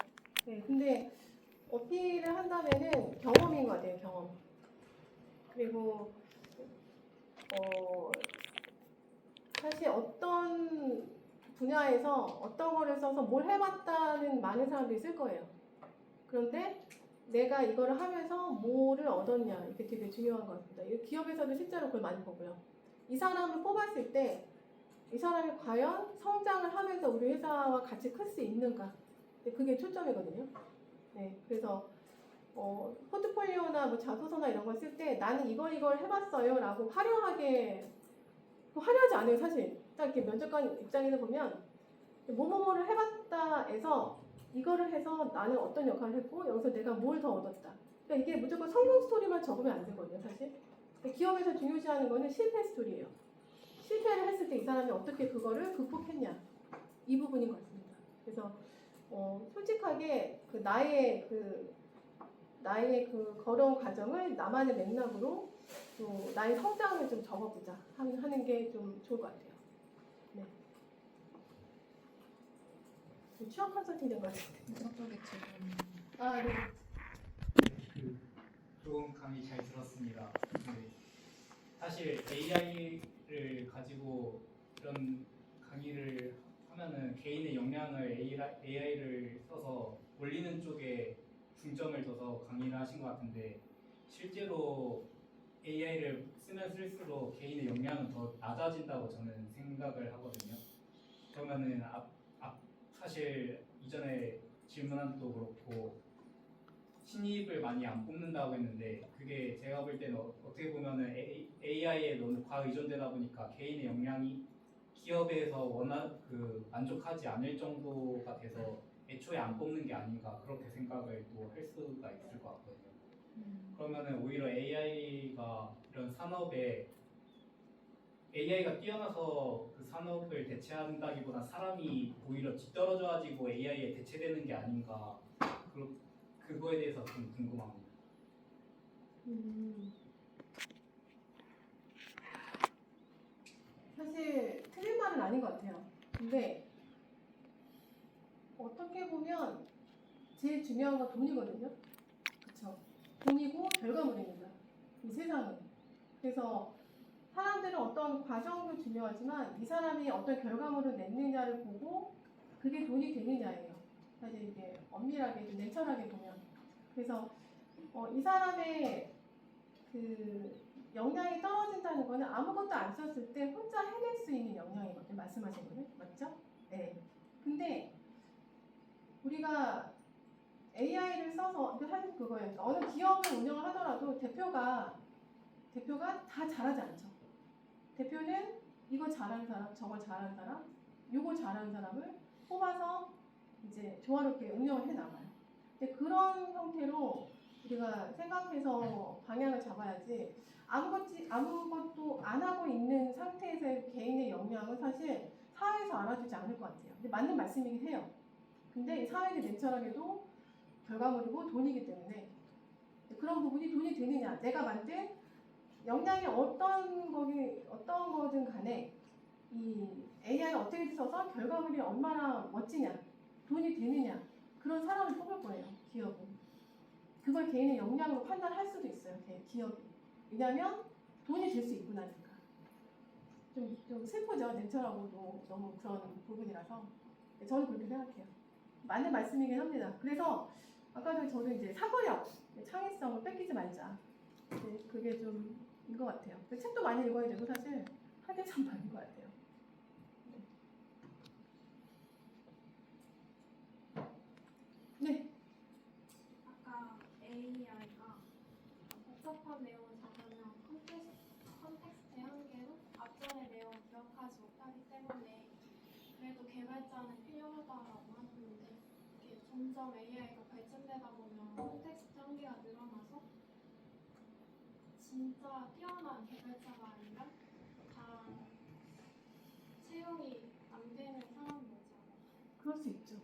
네. 근데 어필을 한다면은 경험인 것 같아요. 경험. 그리고 사실 어떤 분야에서 어떤 거를 써서 뭘 해봤다는 많은 사람들이 쓸 거예요. 그런데 내가 이거를 하면서 뭐를 얻었냐 이게 되게 중요한 것 같습니다. 이 기업에서도 실제로 그걸 많이 보고요. 이 사람을 뽑았을 때 이 사람이 과연 성장을 하면서 우리 회사와 같이 클 수 있는가? 그게 초점이거든요. 네, 그래서 포트폴리오나 뭐 자소서나 이런 걸 쓸 때 나는 이걸 해봤어요라고 화려하지 않아요 사실. 딱 이렇게 면접관 입장에서 보면 뭐뭐뭐를 해봤다에서 이거를 해서 나는 어떤 역할을 했고 여기서 내가 뭘 더 얻었다. 그러니까 이게 무조건 성공 스토리만 적으면 안 되거든요 사실. 기업에서 중요시하는 거는 실패 스토리예요. 실패를 했을 때 이 사람이 어떻게 그거를 극복했냐 이 부분인 것 같습니다. 그래서 솔직하게 나의 그 걸어온 과정을 나만의 맥락으로 또 나의 성장을 좀 적어보자 하는 게 좀 좋을 것 같아요. 네. 취업 컨설팅 된 것 같은데. 저쪽에 질문. 아, 네. 좋은 강의 잘 들었습니다. 네. 사실 AI를 가지고 이런 강의를 하면은 개인의 역량을 AI를 써서 올리는 쪽에 중점을 둬서 강의를 하신 것 같은데 실제로 AI를 쓰면 쓸수록 개인의 역량은 더 낮아진다고 저는 생각을 하거든요. 그러면은 사실 이전에 질문한 것도 그렇고 신입을 많이 안 뽑는다고 했는데 그게 제가 볼 때는 어떻게 보면은 AI에 너무 과의존되다 보니까 개인의 역량이 기업에서 워낙 만족하지 않을 정도가 돼서 애초에 안 뽑는 게 아닌가 그렇게 생각을 또 할 수가 있을 것 같거든요. 그러면은 오히려 AI가 이런 산업에 AI가 뛰어나서 그 산업을 대체한다기보다 사람이 오히려 뒤떨어져가지고 AI에 대체되는 게 아닌가 그거에 대해서 좀 궁금합니다. 사실 틀린 말은 아닌 것 같아요. 근데 어떻게 보면 제일 중요한 건 돈이거든요. 그렇죠? 돈이고 결과물입니다. 이 세상은. 그래서 사람들은 어떤 과정도 중요하지만 이 사람이 어떤 결과물을 냈느냐를 보고 그게 돈이 되느냐예요. 사실 이게 엄밀하게 좀 냉철하게 보면. 그래서 이 사람의 그 역량이 떨어진다는 거는 아무것도 안 썼을 때 혼자 해낼 수 있는 역량이거든요. 말씀하신 거는 맞죠? 네. 근데 우리가 AI를 써서 사실 그거예요. 어느 기업을 운영을 하더라도 대표가 다 잘하지 않죠. 대표는 이거 잘하는 사람, 저거 잘하는 사람, 요거 잘하는 사람을 뽑아서 이제 조화롭게 운영을 해 나가요. 근데 그런 형태로 우리가 생각해서 방향을 잡아야지 아무것도 안 하고 있는 상태에서의 개인의 역량은 사실 사회에서 알아주지 않을 것 같아요. 근데 맞는 말씀이긴 해요. 근데 사회는 냉철하게도 결과물이고 돈이기 때문에 그런 부분이 돈이 되느냐, 내가 만든 역량이 어떤 거든 간에 이 AI를 어떻게 써서 결과물이 얼마나 멋지냐, 돈이 되느냐 그런 사람을 뽑을 거예요. 기업은. 그걸 개인의 역량으로 판단할 수도 있어요. 기업이. 왜냐하면 돈이 될 수 있고 나니까. 좀 슬프죠. 냉철하고도 너무 그런 부분이라서. 저는 그렇게 생각해요. 맞는 말씀이긴 합니다. 그래서 아까도 저도 이제 사고력, 창의성을 뺏기지 말자. 그게 좀인 것 같아요. 책도 많이 읽어야 되고 사실 한참 많은 것 같아요. 네. 아까 AI가 복잡한 내용을 적으면 컨텍스트의 한계로 앞전의 내용을 기억하지 못하기 때문에 그래도 개발자는 필요하다라고 하는데 이게 점점 AI가 발전되다 보면 컨텍스트 한계가 늘어나서 진짜 뛰어난 개발자가 아니라 다 채용이 안 되는 상황이 오지 않을까요? 그럴 수 있죠.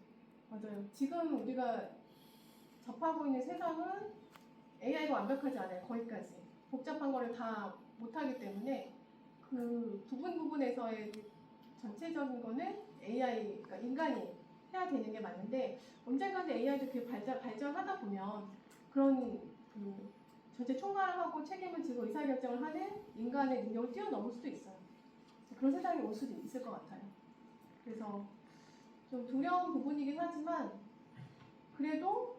맞아요. 지금 우리가 접하고 있는 세상은 AI가 완벽하지 않아요. 거기까지. 복잡한 거를 다 못하기 때문에 그 부분에서의 전체적인 거는 AI, 그러니까 인간이 해야 되는 게 맞는데 언젠가는 AI도 그 발전하다 보면 그런 그 전체 총괄을 하고 책임을 지고 의사결정을 하는 인간의 능력을 뛰어넘을 수도 있어요. 그런 세상이 올 수도 있을 것 같아요. 그래서 좀 두려운 부분이긴 하지만 그래도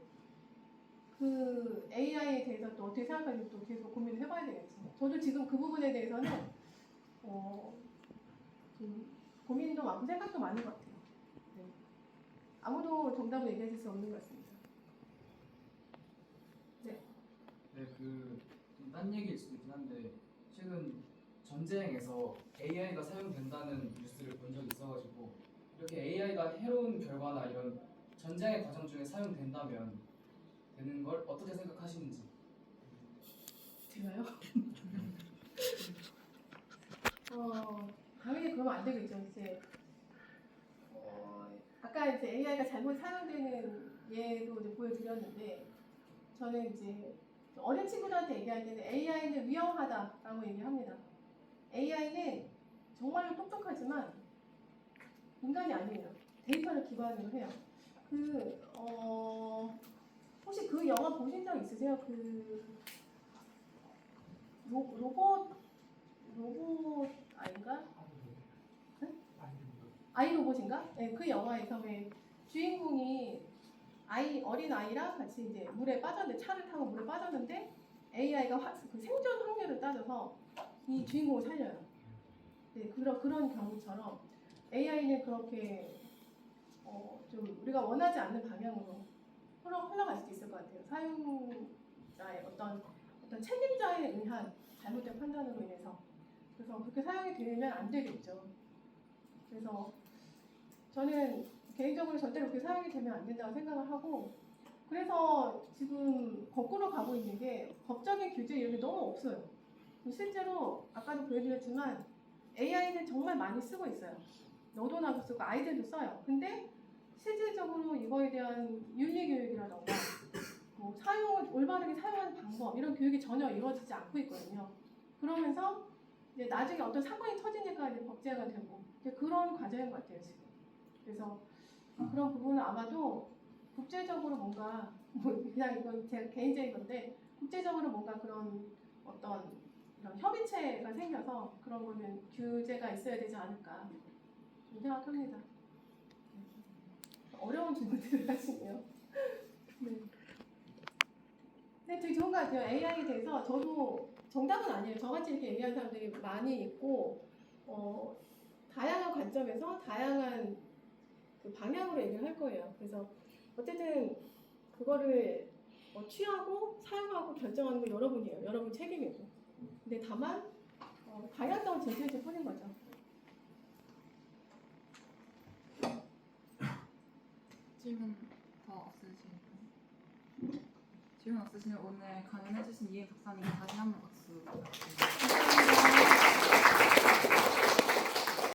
그 AI에 대해서 또 어떻게 생각하는지 또 계속 고민을 해봐야 되겠죠. 저도 지금 그 부분에 대해서는 좀 고민도 많고 생각도 많은 것 같아요. 네. 아무도 정답을 얘기해 줄 수 없는 것 같습니다. 네. 네, 딴 얘기일 수도 있긴 한데 최근 전쟁에서 AI가 사용된다는 뉴스를 본 적이 있어가지고 이렇게 AI가 해로운 결과나 이런 전쟁의 과정 중에 사용된다면 되는 걸 어떻게 생각하시는지. 제가요? 당연히 그러면 안 되겠죠. 이제 아까 이제 AI가 잘못 사용되는 예도 이제 보여드렸는데 저는 이제 어린 친구들한테 얘기할 때는 AI는 위험하다라고 얘기합니다. AI는 정말로 똑똑하지만 인간이 아니에요. 데이터를 기반으로 해요. 혹시 그 영화 보신 적 있으세요? 로봇 아닌가? 아이 로봇인가? 네, 그 영화에서 왜 주인공이 어린 아이랑 같이 이제 물에 빠졌는데 차를 타고 물에 빠졌는데 AI가 그 생존 확률을 따져서 이 주인공을 살려요. 네, 그런 경우처럼 AI는 그렇게 좀 우리가 원하지 않는 방향으로 흘러갈 수도 있을 것 같아요. 사용자의 어떤 책임자에 의한 잘못된 판단으로 인해서. 그래서 그렇게 사용이 되면 안 되겠죠. 그래서 저는 개인적으로 절대로 그렇게 사용이 되면 안 된다고 생각을 하고, 그래서 지금 거꾸로 가고 있는 게 법적인 규제 이런 게 너무 없어요. 실제로 아까도 보여드렸지만 AI는 정말 많이 쓰고 있어요. 너도 나도 쓰고 아이들도 써요. 근데 실질적으로 이거에 대한 윤리 교육이라던가 뭐 사용을 올바르게 사용하는 방법 이런 교육이 전혀 이루어지지 않고 있거든요. 그러면서 이제 나중에 어떤 사건이 터지니까 이제 법제화가 되고 이제 그런 과정인 것 같아요 지금. 그래서 그런 부분은 아마도 국제적으로 뭔가 그냥 이건 제 개인적인 건데 국제적으로 뭔가 그런 어떤 이런 협의체가 생겨서 그런 거는 규제가 있어야 되지 않을까 생각합니다. 어려운 질문들을 하시네요. 네. 근데 되게 좋은 것 같아요. AI에 대해서 저도 정답은 아니에요. 저같이 이렇게 얘기하는 사람들이 많이 있고 다양한 관점에서 다양한 그 방향으로 얘기를 할 거예요. 그래서 어쨌든 그거를 취하고 사용하고 결정하는 건 여러분이에요. 여러분 책임이고. 근데 다만 방향성을 제시해 줄 뿐인 거죠. 질문 더 없으신가요? 질문 없으시면 오늘 강연해주신 이은 박사님께 다시 한번 박수 부탁드립니다.